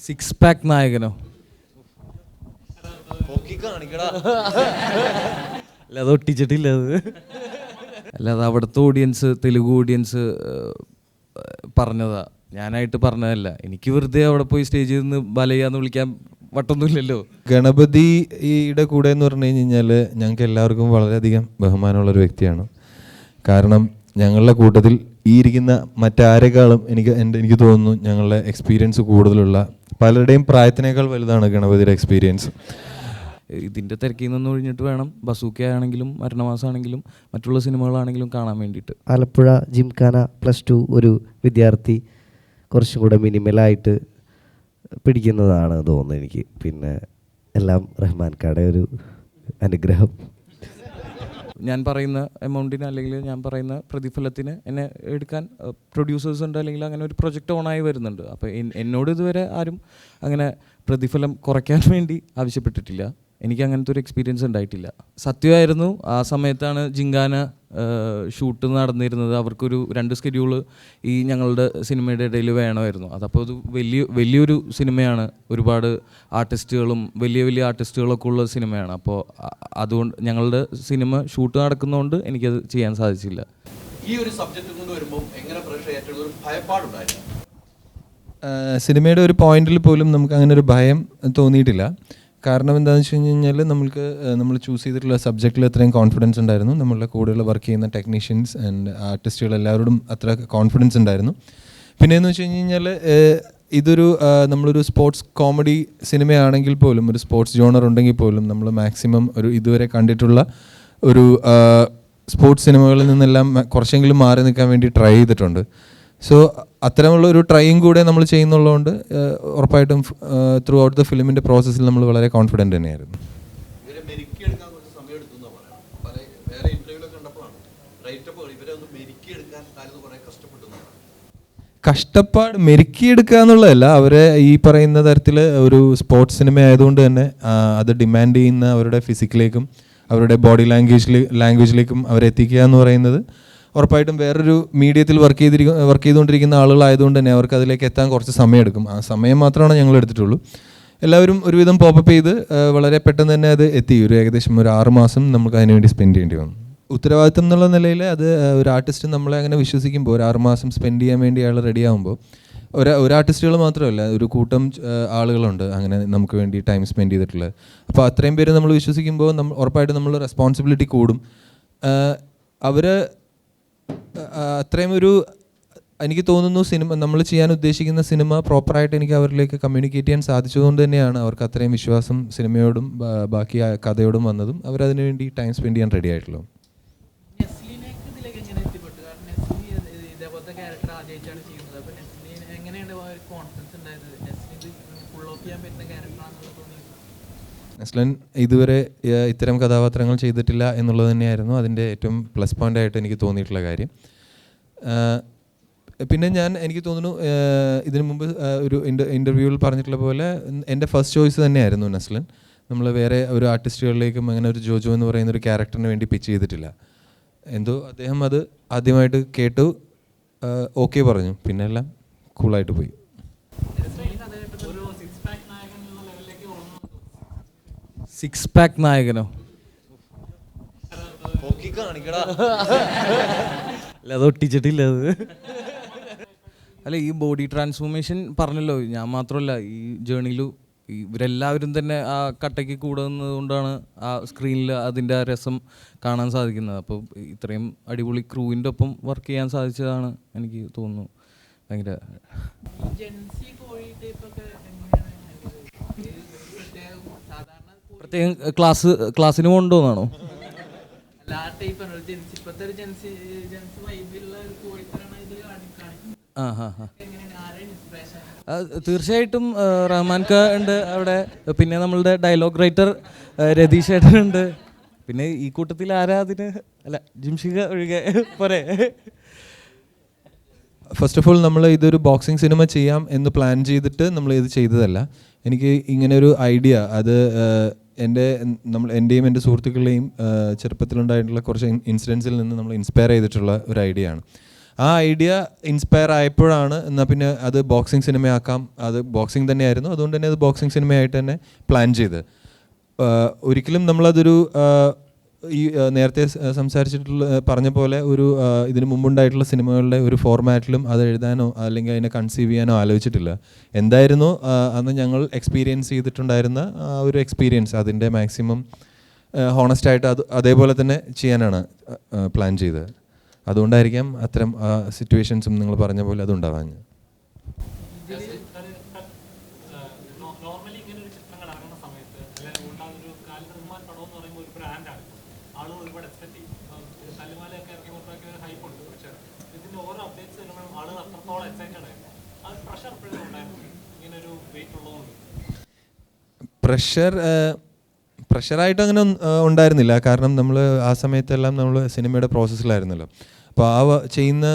Six pack നായകനോ? അല്ല, അത് ഒട്ടിച്ചിട്ടില്ല. അല്ല, അത് അവിടുത്തെ ഓഡിയൻസ്, തെലുഗു ഓഡിയൻസ് പറഞ്ഞതാ, ഞാനായിട്ട് പറഞ്ഞതല്ല. എനിക്ക് വെറുതെ അവിടെ പോയി സ്റ്റേജിൽ നിന്ന് ബലയാന്ന് വിളിക്കാൻ വട്ടൊന്നുമില്ലല്ലോ. ഗണപതിയുടെ കൂടെ എന്ന് പറഞ്ഞു കഴിഞ്ഞാൽ ഞങ്ങൾക്ക് എല്ലാവർക്കും വളരെയധികം ബഹുമാനമുള്ളൊരു വ്യക്തിയാണ്. കാരണം ഞങ്ങളുടെ കൂട്ടത്തിൽ ഈ ഇരിക്കുന്ന മറ്റാരെക്കാളും എനിക്ക് തോന്നുന്നു ഞങ്ങളുടെ എക്സ്പീരിയൻസ് കൂടുതലുള്ള, പലരുടെയും പ്രായത്തിനേക്കാൾ വലുതാണ് ഗണപതിയുടെ എക്സ്പീരിയൻസ്. ഇതിൻ്റെ തിരക്കിൽ നിന്ന് ഒഴിഞ്ഞിട്ട് വേണം ബസൂക്ക ആണെങ്കിലും മരണമാസമാണെങ്കിലും മറ്റുള്ള സിനിമകളാണെങ്കിലും കാണാൻ വേണ്ടിയിട്ട്. ആലപ്പുഴ ജിംഖാന +2 ഒരു വിദ്യാർത്ഥി കുറച്ചും കൂടെ മിനിമലായിട്ട് പിടിക്കുന്നതാണ് തോന്നുന്നത് എനിക്ക്. പിന്നെ എല്ലാം റഹ്മാൻകാടെ ഒരു അനുഗ്രഹം. ഞാൻ പറയുന്ന എമൗണ്ടിന് അല്ലെങ്കിൽ ഞാൻ പറയുന്ന പ്രതിഫലത്തിന് എന്നെ എടുക്കാൻ പ്രൊഡ്യൂസേഴ്സ് ഉണ്ട്, അല്ലെങ്കിൽ അങ്ങനെ ഒരു പ്രൊജക്റ്റ് ഓണായി വരുന്നുണ്ട്. അപ്പോൾ എന്നോട് ഇതുവരെ ആരും അങ്ങനെ പ്രതിഫലം കുറയ്ക്കാൻ വേണ്ടി ആവശ്യപ്പെട്ടിട്ടില്ല. എനിക്ക് അങ്ങനത്തെ ഒരു എക്സ്പീരിയൻസ് ഉണ്ടായിട്ടില്ല. സത്യമായിരുന്നു, ആ സമയത്താണ് ജിങ്കാന ഷൂട്ട് നടന്നിരുന്നത്. അവർക്കൊരു 2 സ്കെഡ്യൂള് ഈ ഞങ്ങളുടെ സിനിമയുടെ ഇടയിൽ വേണമായിരുന്നു. അതപ്പോൾ അത് വലിയൊരു സിനിമയാണ്, ഒരുപാട് ആർട്ടിസ്റ്റുകളും വലിയ ആർട്ടിസ്റ്റുകളൊക്കെ ഉള്ള സിനിമയാണ്. അപ്പോൾ അതുകൊണ്ട് ഞങ്ങളുടെ സിനിമ ഷൂട്ട് നടക്കുന്നതുകൊണ്ട് എനിക്കത് ചെയ്യാൻ സാധിച്ചില്ല. ഈ ഒരു സബ്ജക്റ്റ് കൊണ്ട് വരുമ്പോൾ എങ്ങനെ പ്രേക്ഷകർ ഏറ്റവും ഒരു ഭയപ്പാടുണ്ടായിരുന്നു? സിനിമയുടെ ഒരു പോയിന്റിൽ പോലും നമുക്ക് അങ്ങനെ ഒരു ഭയം തോന്നിയിട്ടില്ല. കാരണം എന്താണെന്ന് വെച്ച് കഴിഞ്ഞാൽ നമ്മൾ ചൂസ് ചെയ്തിട്ടുള്ള സബ്ജക്റ്റിൽ അത്രയും കോൺഫിഡൻസ് ഉണ്ടായിരുന്നു. നമ്മളുടെ കൂടെയുള്ള വർക്ക് ചെയ്യുന്ന ടെക്നീഷ്യൻസ് ആൻഡ് ആർട്ടിസ്റ്റുകൾ എല്ലാവരോടും അത്ര കോൺഫിഡൻസ് ഉണ്ടായിരുന്നു. പിന്നെയെന്ന് വെച്ച് കഴിഞ്ഞാൽ ഇതൊരു നമ്മളൊരു സ്പോർട്സ് കോമഡി സിനിമയാണെങ്കിൽ പോലും, ഒരു സ്പോർട്സ് ജോണർ ഉണ്ടെങ്കിൽ പോലും നമ്മൾ മാക്സിമം ഒരു ഇതുവരെ കണ്ടിട്ടുള്ള ഒരു സ്പോർട്സ് സിനിമകളിൽ നിന്നെല്ലാം കുറച്ചെങ്കിലും മാറി നിൽക്കാൻ വേണ്ടി ട്രൈ ചെയ്തിട്ടുണ്ട്. സോ അത്തരമുള്ള ഒരു ട്രൈയും കൂടെ നമ്മൾ ചെയ്യുന്നുള്ളതുകൊണ്ട് ഉറപ്പായിട്ടും ത്രൂ ഔട്ട് ദ ഫിലിമിൻ്റെ പ്രോസസ്സിൽ നമ്മൾ വളരെ കോൺഫിഡൻറ്റ് തന്നെയായിരുന്നു. കഷ്ടപ്പാട് മെരുക്കിയെടുക്കുക എന്നുള്ളതല്ല, അവരെ ഈ പറയുന്ന തരത്തിൽ ഒരു സ്പോർട്സ് സിനിമ ആയതുകൊണ്ട് തന്നെ അത് ഡിമാൻഡ് ചെയ്യുന്ന അവരുടെ ഫിസിക്കിലേക്കും അവരുടെ ബോഡി ലാംഗ്വേജിലേക്കും അവരെ എത്തിക്കുക എന്ന് പറയുന്നത് ഉറപ്പായിട്ടും വേറൊരു മീഡിയത്തിൽ വർക്ക് ചെയ്തുകൊണ്ടിരിക്കുന്ന ആളുകളായതുകൊണ്ട് തന്നെ അവർക്ക് അതിലേക്ക് എത്താൻ കുറച്ച് സമയമെടുക്കും. ആ സമയം മാത്രമാണ് ഞങ്ങൾ എടുത്തിട്ടുള്ളൂ. എല്ലാവരും ഒരുവിധം പോപ്പപ്പ് ചെയ്ത് വളരെ പെട്ടെന്ന് തന്നെ അത് എത്തി. ഏകദേശം ഒരു 6 മാസം നമുക്ക് അതിനുവേണ്ടി സ്പെൻഡ് ചെയ്യേണ്ടി വന്നു. ഉത്തരവാദിത്തം എന്നുള്ള നിലയിൽ അത് ഒരു ആർട്ടിസ്റ്റ് നമ്മളെ അങ്ങനെ വിശ്വസിക്കുമ്പോൾ, ഒരു 6 മാസം സ്പെൻഡ് ചെയ്യാൻ വേണ്ടി അയാൾ റെഡി ആകുമ്പോൾ, ഒരു ആർട്ടിസ്റ്റുകൾ മാത്രമല്ല, ഒരു കൂട്ടം ആളുകളുണ്ട് അങ്ങനെ നമുക്ക് വേണ്ടി ടൈം സ്പെൻഡ് ചെയ്തിട്ടുള്ളത്. അപ്പോൾ അത്രയും പേര് നമ്മൾ വിശ്വസിക്കുമ്പോൾ ഉറപ്പായിട്ടും നമ്മൾ റെസ്പോൺസിബിലിറ്റി കൂടും. അവർ അത്രയും എനിക്ക് തോന്നുന്നു സിനിമ നമ്മൾ ചെയ്യാൻ ഉദ്ദേശിക്കുന്ന സിനിമ പ്രോപ്പറായിട്ട് എനിക്ക് അവരിലേക്ക് കമ്മ്യൂണിക്കേറ്റ് ചെയ്യാൻ സാധിച്ചതുകൊണ്ട് തന്നെയാണ് അവർക്ക് അത്രയും വിശ്വാസം സിനിമയോടും ബാക്കി കഥയോടും വന്നതും അവരതിനു വേണ്ടി ടൈം സ്പെൻഡ് ചെയ്യാൻ റെഡി ആയിട്ടുള്ളൂ. നെസ്ലിൻ ഇതുവരെ ഇത്തരം കഥാപാത്രങ്ങൾ ചെയ്തിട്ടില്ല എന്നുള്ളത് തന്നെയായിരുന്നു അതിൻ്റെ ഏറ്റവും പ്ലസ് പോയിൻ്റ് ആയിട്ട് എനിക്ക് തോന്നിയിട്ടുള്ള കാര്യം. പിന്നെ എനിക്ക് തോന്നുന്നു ഇതിനു മുമ്പ് ഒരു ഇൻ്റർവ്യൂവിൽ പറഞ്ഞിട്ടുള്ള പോലെ എൻ്റെ ഫസ്റ്റ് ചോയ്സ് തന്നെയായിരുന്നു നെസ്ലിൻ. നമ്മൾ വേറെ ഒരു ആർട്ടിസ്റ്റുകളിലേക്കും അങ്ങനെ ഒരു ജോജോ എന്ന് പറയുന്ന ഒരു ക്യാരക്ടറിന് വേണ്ടി പിച്ച് ചെയ്തിട്ടില്ല. എന്തോ അദ്ദേഹം അത് ആദ്യമായിട്ട് കേട്ടു, ഓക്കെ പറഞ്ഞു, പിന്നെ എല്ലാം കൂളായിട്ട് പോയി. സിക്സ് പാക്ക് നായകനോ? അല്ല, അത് ഒട്ടിച്ചിട്ടില്ല. അല്ല, ഈ ബോഡി ട്രാൻസ്ഫോർമേഷൻ പറഞ്ഞല്ലോ, ഞാൻ മാത്രമല്ല, ഈ ജേണിയിൽ ഇവരെല്ലാവരും തന്നെ ആ കട്ടയ്ക്ക് കൂടുന്നത് കൊണ്ടാണ് ആ സ്ക്രീനിൽ അതിൻ്റെ രസം കാണാൻ സാധിക്കുന്നത്. അപ്പോൾ ഇത്രയും അടിപൊളി ക്രൂവിൻ്റെ ഒപ്പം വർക്ക് ചെയ്യാൻ സാധിച്ചതാണ് എനിക്ക് തോന്നുന്നു ഭയങ്കര. പ്രത്യേകം ക്ലാസ്സിന് കൊണ്ടുപോകുന്നതാണോ? തീർച്ചയായിട്ടും റഹ്മാൻക ഉണ്ട് അവിടെ, പിന്നെ നമ്മളുടെ ഡയലോഗ് റൈറ്റർ രതീഷ് ഏട്ടനുണ്ട്, പിന്നെ ഈ കൂട്ടത്തിൽ ആരാ അതിന്? അല്ല, ജിംഷിക ഒഴികെ പോരെ. ഫസ്റ്റ് ഓഫ് ഓൾ നമ്മൾ ഇതൊരു ബോക്സിംഗ് സിനിമ ചെയ്യാം എന്ന് പ്ലാൻ ചെയ്തിട്ട് നമ്മൾ ഇത് ചെയ്തതല്ല. എനിക്ക് ഇങ്ങനെ ഒരു ഐഡിയ അത് എൻ്റെയും എൻ്റെ സുഹൃത്തുക്കളുടെയും ചെറുപ്പത്തിലുണ്ടായിട്ടുള്ള കുറച്ച് ഇൻസിഡൻസിൽ നിന്ന് നമ്മൾ ഇൻസ്പയർ ചെയ്തിട്ടുള്ള ഒരു ഐഡിയ ആണ്. ആ ഐഡിയ ഇൻസ്പയർ ആയപ്പോഴാണ് എന്നാൽ പിന്നെ അത് ബോക്സിംഗ് സിനിമയാക്കാം, അത് ബോക്സിംഗ് തന്നെയായിരുന്നു, അതുകൊണ്ട് തന്നെ അത് ബോക്സിംഗ് സിനിമയായിട്ട് തന്നെ പ്ലാൻ ചെയ്ത്. ഒരിക്കലും നമ്മളതൊരു ഈ നേരത്തെ സംസാരിച്ചിട്ടുള്ള പറഞ്ഞ പോലെ ഒരു ഇതിന് മുമ്പുണ്ടായിട്ടുള്ള സിനിമകളുടെ ഒരു ഫോർമാറ്റിലും അത് എഴുതാനോ അല്ലെങ്കിൽ അതിനെ കൺസീവ് ചെയ്യാനോ ആലോചിച്ചിട്ടില്ല. എന്തായിരുന്നു അന്ന് ഞങ്ങൾ എക്സ്പീരിയൻസ് ചെയ്തിട്ടുണ്ടായിരുന്ന ഒരു എക്സ്പീരിയൻസ് അതിൻ്റെ മാക്സിമം ഹോണസ്റ്റായിട്ട് അതേപോലെ തന്നെ ചെയ്യാനാണ് പ്ലാൻ ചെയ്തത്. അതുകൊണ്ടായിരിക്കാം അത്തരം സിറ്റുവേഷൻസും നിങ്ങൾ പറഞ്ഞ പോലെ അതുണ്ടാവാൻ. നോർമലി ഇങ്ങനെ ഒരു ചിത്രങ്ങൾ ഇറങ്ങുന്ന സമയത്ത് അല്ലെങ്കിൽ ഉണ്ടാകുന്ന ഒരു റഹ്മാൻ പടം എന്ന് പറയുമ്പോൾ ഒരു ബ്രാൻഡാണ്, ആളുകൾ ഒരുപാട് എക്സ്പെക്ട് ചെയ്യും. തല്ലുമാലയൊക്കെ ഇറക്കി പുറത്താക്കിയ ഒരു ഹൈപ്പ് ഉണ്ട്. പക്ഷേ ഇതിന്റെ ഓരോ അപ്ഡേറ്റ്സ് വരുമ്പോഴും ആളുകൾ അത്രത്തോളം എക്സൈറ്റഡ് ആയിരുന്നു. ആ പ്രഷർ എപ്പോഴും ഉണ്ടായിരുന്നു ഇങ്ങനെ ഒരു വെയിറ്റ് ഉള്ളതുകൊണ്ട്. പ്രഷറായിട്ട് അങ്ങനെ ഉണ്ടായിരുന്നില്ല, കാരണം നമ്മൾ ആ സമയത്തെല്ലാം നമ്മൾ സിനിമയുടെ പ്രോസസ്സിലായിരുന്നല്ലോ. അപ്പോൾ ആ ചെയ്യുന്ന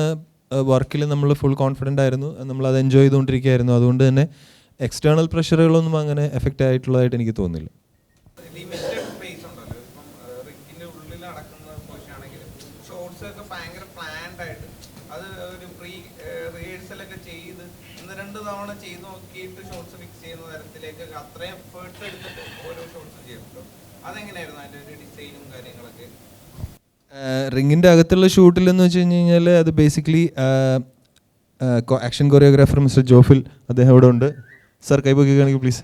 വർക്കിൽ നമ്മൾ ഫുൾ കോൺഫിഡൻ്റ് ആയിരുന്നു, നമ്മളത് എൻജോയ് ചെയ്തുകൊണ്ടിരിക്കുകയായിരുന്നു. അതുകൊണ്ട് തന്നെ എക്സ്റ്റേണൽ പ്രഷറുകളൊന്നും അങ്ങനെ എഫക്റ്റ് ആയിട്ടുള്ളതായിട്ട് എനിക്ക് തോന്നുന്നില്ല. റിങ്ങിൻ്റെ അകത്തുള്ള ഷൂട്ടിലെന്ന് വെച്ച് കഴിഞ്ഞ് കഴിഞ്ഞാൽ അത് basically action choreographer mister Jophil, അദ്ദേഹം ഇവിടെ ഉണ്ട്. സർ കൈപൊക്കുകയാണെങ്കിൽ പ്ലീസ്.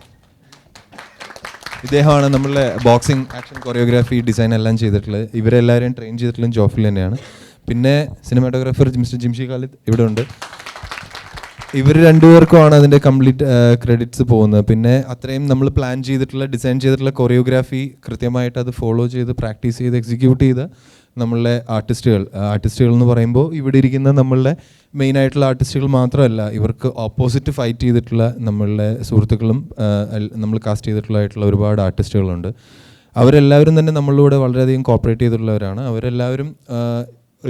ഇദ്ദേഹമാണ് നമ്മളുടെ ബോക്സിംഗ് ആക്ഷൻ കൊറിയോഗ്രാഫി ഡിസൈൻ എല്ലാം ചെയ്തിട്ടുള്ളത്. ഇവരെല്ലാവരെയും ട്രെയിൻ ചെയ്തിട്ടുള്ളത് ജോഫിൽ തന്നെയാണ്. പിന്നെ സിനിമാറ്റോഗ്രാഫർ മിസ്റ്റർ ജിംഷി ഖാലിദ് ഇവിടെ ഉണ്ട്. ഇവർ രണ്ടുപേർക്കുമാണ് അതിൻ്റെ കംപ്ലീറ്റ് ക്രെഡിറ്റ്സ് പോകുന്നത്. പിന്നെ അത്രയും നമ്മൾ പ്ലാൻ ചെയ്തിട്ടുള്ള ഡിസൈൻ ചെയ്തിട്ടുള്ള കൊറിയോഗ്രാഫി കൃത്യമായിട്ട് അത് ഫോളോ ചെയ്ത് പ്രാക്ടീസ് ചെയ്ത് എക്സിക്യൂട്ട് ചെയ്ത് നമ്മളുടെ ആർട്ടിസ്റ്റുകൾ എന്ന് പറയുമ്പോൾ ഇവിടെ ഇരിക്കുന്ന നമ്മളുടെ മെയിൻ ആയിട്ടുള്ള ആർട്ടിസ്റ്റുകൾ മാത്രമല്ല, ഇവർക്ക് ഓപ്പോസിറ്റ് ഫൈറ്റ് ചെയ്തിട്ടുള്ള നമ്മളുടെ സുഹൃത്തുക്കളും നമ്മൾ കാസ്റ്റ് ചെയ്തിട്ടുള്ളതായിട്ടുള്ള ഒരുപാട് ആർട്ടിസ്റ്റുകളുണ്ട്. അവരെല്ലാവരും തന്നെ നമ്മളിലൂടെ വളരെയധികം കോപ്പറേറ്റ് ചെയ്തിട്ടുള്ളവരാണ്. അവരെല്ലാവരും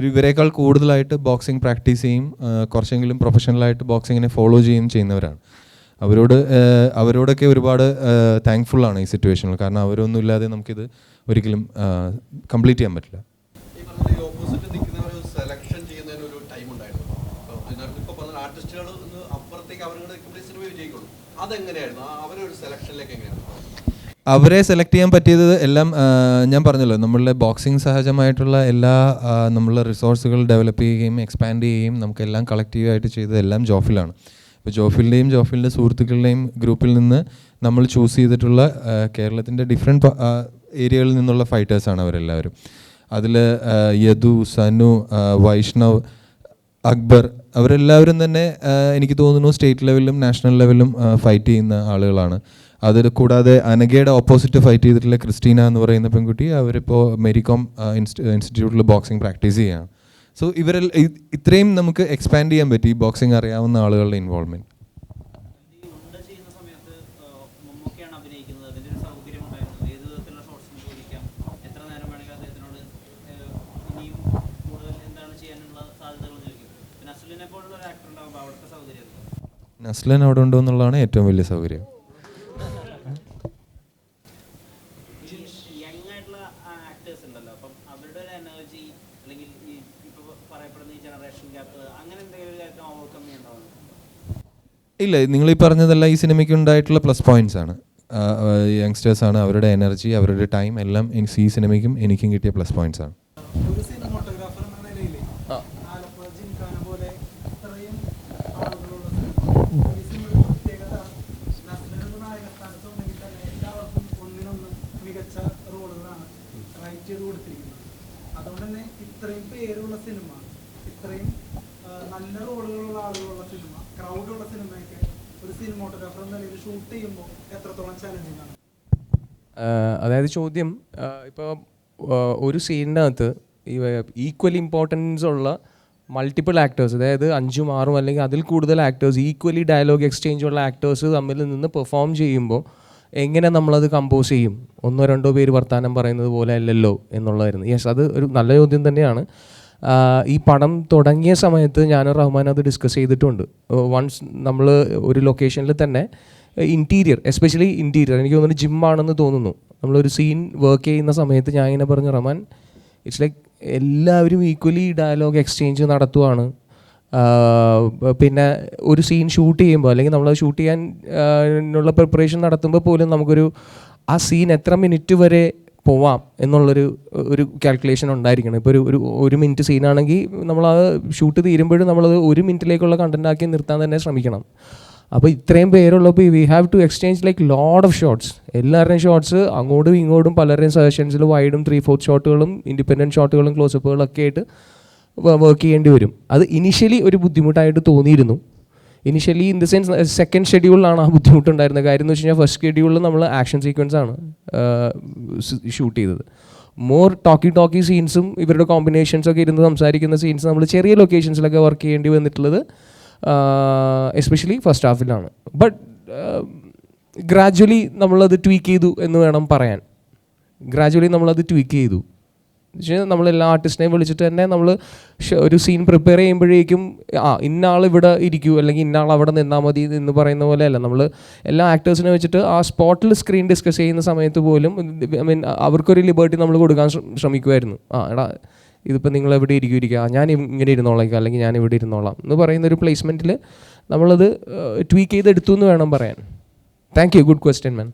ഇവരെക്കാൾ കൂടുതലായിട്ട് ബോക്സിംഗ് പ്രാക്ടീസ് ചെയ്യും, കുറച്ചെങ്കിലും പ്രൊഫഷണലായിട്ട് ബോക്സിങ്ങിനെ ഫോളോ ചെയ്യുന്നവരാണ്. അവരോടൊക്കെ ഒരുപാട് താങ്ക്ഫുള്ളാണ് ഈ സിറ്റുവേഷനിൽ. കാരണം അവരൊന്നും ഇല്ലാതെ നമുക്കിത് ഒരിക്കലും കംപ്ലീറ്റ് ചെയ്യാൻ പറ്റില്ല. ഓപ്പോസിറ്റ് നിൽക്കുന്നവർ സെലക്ഷൻ ചെയ്യുന്നതിന് ഒരു ടൈം ഉണ്ടായിരുന്നു. ഇപ്പോൾ പറഞ്ഞ ആർട്ടിസ്റ്റുകൾ അപ്പുറത്തേക്ക് അവരുടെ സിനിമ വിജയിക്കുള്ളൂ. അതെങ്ങനെയായിരുന്നു അവരൊരു സെലക്ഷനിലേക്ക് എങ്ങനെയായിരുന്നു? അവരെ സെലക്ട് ചെയ്യാൻ പറ്റിയത് എല്ലാം ഞാൻ പറഞ്ഞല്ലോ, നമ്മളുടെ ബോക്സിംഗ് സഹജമായിട്ടുള്ള എല്ലാ നമ്മളുടെ റിസോഴ്സുകൾ ഡെവലപ്പ് ചെയ്യുകയും എക്സ്പാൻഡ് ചെയ്യുകയും നമുക്കെല്ലാം കളക്റ്റീവായിട്ട് ചെയ്തത് എല്ലാം ജോഫിലാണ്. ഇപ്പോൾ ജോഫിലിൻ്റെ സുഹൃത്തുക്കളുടെയും ഗ്രൂപ്പിൽ നിന്ന് നമ്മൾ ചൂസ് ചെയ്തിട്ടുള്ള കേരളത്തിൻ്റെ ഡിഫറെൻറ്റ് ഏരിയകളിൽ നിന്നുള്ള ഫൈറ്റേഴ്സാണ് അവരെല്ലാവരും. അതിൽ യദു, സനു, വൈഷ്ണവ്, അക്ബർ അവരെല്ലാവരും തന്നെ എനിക്ക് തോന്നുന്നു സ്റ്റേറ്റ് ലെവലിലും നാഷണൽ ലെവലിലും ഫൈറ്റ് ചെയ്യുന്ന ആളുകളാണ്. അതിൽ കൂടാതെ അനഘയുടെ ഓപ്പോസിറ്റ് ഫൈറ്റ് ചെയ്തിട്ടുള്ള ക്രിസ്റ്റീന എന്ന് പറയുന്ന പെൺകുട്ടി, അവരിപ്പോൾ മെരികോം ഇൻസ്റ്റിറ്റ്യൂട്ടിൽ ബോക്സിംഗ് പ്രാക്ടീസ് ചെയ്യുകയാണ്. സോ ഇത്രയും നമുക്ക് എക്സ്പാൻഡ് ചെയ്യാൻ പറ്റി ബോക്സിംഗ് അറിയാവുന്ന ആളുകളുടെ ഇൻവോൾവ്മെൻറ്റ്. നസ്ലൻ അവിടെ ഉണ്ടോ എന്നുള്ളതാണ് ഏറ്റവും വലിയ സൗകര്യം. ഇല്ല, നിങ്ങൾ ഈ പറഞ്ഞതെല്ലാം ഈ സിനിമയ്ക്ക് ഉണ്ടായിട്ടുള്ള പ്ലസ് പോയിന്റ്സ് ആണ്. യങ്സ്റ്റേഴ്സാണ്, അവരുടെ എനർജി, അവരുടെ ടൈം എല്ലാം ഈ സിനിമയ്ക്കും എനിക്കും കിട്ടിയ പ്ലസ് പോയിന്റ്സ് ആണ്. അതുകൊണ്ട് തന്നെ ഇത്രയും പേരുള്ള സിനിമ, ഇത്രയും നല്ല റോളുകളുള്ള ആളുകളുള്ള സിനിമ, ക്രൗഡുള്ള സിനിമയൊക്കെ ഒരു സിനിമോട്ടോഗ്രാഫർ എന്ന നിലയിൽ ഷൂട്ട് ചെയ്യുമ്പോൾ എത്രത്തോളം ചാലഞ്ചിങ് ആണ്? അതായത് ചോദ്യം, ഇപ്പോൾ ഒരു സീനിനകത്ത് ഈക്വലി ഇമ്പോർട്ടൻസ് ഉള്ള മൾട്ടിപ്പിൾ ആക്ടേഴ്സ്, അതായത് 5ഉം 6ഉം അല്ലെങ്കിൽ അതിൽ കൂടുതൽ ആക്ടേഴ്സ്, ഈക്വലി ഡയലോഗ് എക്സ്ചേഞ്ച് ഉള്ള ആക്ടേഴ്സ് തമ്മിൽ നിന്ന് പെർഫോം ചെയ്യുമ്പോൾ എങ്ങനെ നമ്മളത് കമ്പോസ് ചെയ്യും? 1-2 പേര് വർത്തമാനം പറയുന്നത് പോലെ അല്ലല്ലോ എന്നുള്ളതായിരുന്നു. യെസ്, അത് ഒരു നല്ല ചോദ്യം തന്നെയാണ്. ഈ പടം തുടങ്ങിയ സമയത്ത് ഞാനും റഹ്മാൻ അത് ഡിസ്കസ് ചെയ്തിട്ടുണ്ട്. വൺസ് നമ്മൾ ഒരു ലൊക്കേഷനിൽ തന്നെ ഇൻറ്റീരിയർ, എസ്പെഷ്യലി ഇൻറ്റീരിയർ, എനിക്ക് തോന്നുന്നു ജിമ്മാണെന്ന് തോന്നുന്നു, നമ്മളൊരു സീൻ വർക്ക് ചെയ്യുന്ന സമയത്ത് ഞാൻ ഇങ്ങനെ പറഞ്ഞു, റഹ്മാൻ, ഇറ്റ്സ് ലൈക്ക് എല്ലാവരും ഈക്വലി ഡയലോഗ് എക്സ്ചേഞ്ച് നടത്തുവാണ്, പിന്നെ ഒരു സീൻ ഷൂട്ട് ചെയ്യുമ്പോൾ അല്ലെങ്കിൽ നമ്മൾ ഷൂട്ട് ചെയ്യാൻ ഉള്ള പ്രിപ്പറേഷൻ നടത്തുമ്പോൾ പോലും നമുക്കൊരു ആ സീൻ എത്ര മിനിറ്റ് വരെ പോവാം എന്നുള്ളൊരു കാൽക്കുലേഷൻ ഉണ്ടായിരിക്കണം. ഇപ്പോൾ ഒരു മിനിറ്റ് സീനാണെങ്കിൽ നമ്മൾ ആ ഷൂട്ട് തീരുമ്പോഴും നമ്മളത് 1 മിനിറ്റിലേക്കുള്ള കണ്ടന്റ് ആക്കി നിർത്താൻ തന്നെ ശ്രമിക്കണം. അപ്പോൾ ഇത്രയും പേരുള്ളപ്പോൾ we have to exchange like load of shots. എല്ലാവരുടെയും ഷോട്ട്സ് അങ്ങോട്ടും ഇങ്ങോട്ടും പലരുടെയും സജഷൻസിൽ വൈഡും 3/4 ഷോട്ടുകളും ഇൻഡിപെൻഡൻറ്റ് ഷോട്ടുകളും ക്ലോസപ്പുകളൊക്കെ ആയിട്ട് വർക്ക് ചെയ്യേണ്ടി വരും. അത് ഇനിഷ്യലി ഒരു ബുദ്ധിമുട്ടായിട്ട് തോന്നിയിരുന്നു. Initially in the sense second ഷെഡ്യൂളിലാണ് ആ ബുദ്ധിമുട്ടുണ്ടായിരുന്നത്. കാര്യം എന്ന് വെച്ച് കഴിഞ്ഞാൽ ഫസ്റ്റ് ഷെഡ്യൂളിൽ നമ്മൾ ആക്ഷൻ സീക്വൻസ് ആണ് ഷൂട്ട് ചെയ്തത്. മോർ ടോക്കി സീൻസും ഇവരുടെ കോമ്പിനേഷൻസൊക്കെ ഇരുന്ന് സംസാരിക്കുന്ന സീൻസ് നമ്മൾ ചെറിയ ലൊക്കേഷൻസിലൊക്കെ വർക്ക് ചെയ്യേണ്ടി വന്നിട്ടുള്ളത് എസ്പെഷ്യലി ഫസ്റ്റ് ഹാഫിലാണ്. ബട്ട് ഗ്രാജ്വലി നമ്മളത് ട്വീക്ക് ചെയ്തു എന്ന് വേണം പറയാൻ. ഗ്രാജ്വലി നമ്മളത് ട്വീക്ക് ചെയ്തു. പക്ഷേ നമ്മളെല്ലാ ആർട്ടിസ്റ്റിനെയും വിളിച്ചിട്ട് തന്നെ നമ്മൾ ഒരു സീൻ പ്രിപ്പയർ ചെയ്യുമ്പോഴേക്കും ഇന്ന ആൾ ഇവിടെ ഇരിക്കൂ അല്ലെങ്കിൽ ഇന്ന ആൾ അവിടെ നിന്നാൽ മതി എന്ന് പറയുന്ന പോലെയല്ല. നമ്മൾ എല്ലാ ആക്ടേഴ്സിനെ വെച്ചിട്ട് ആ സ്പോട്ടിൽ സ്ക്രീൻ ഡിസ്കസ് ചെയ്യുന്ന സമയത്ത് പോലും ഐ മീൻ അവർക്കൊരു ലിബർട്ടി നമ്മൾ കൊടുക്കാൻ ശ്രമിക്കുമായിരുന്നു. എടാ ഇതിപ്പോൾ നിങ്ങൾ എവിടെ ഇരിക്കുക, ഞാൻ ഇങ്ങനെ ഇരുന്നോളാം അല്ലെങ്കിൽ ഞാൻ ഇവിടെ ഇരുന്നോളാം എന്ന് പറയുന്നൊരു പ്ലേസ്മെൻറ്റിൽ നമ്മളത് ട്വീക്ക് ചെയ്തെടുത്തു എന്ന് വേണം പറയാൻ. താങ്ക് യു, ഗുഡ് ക്വസ്റ്റ്യൻ മാൻ.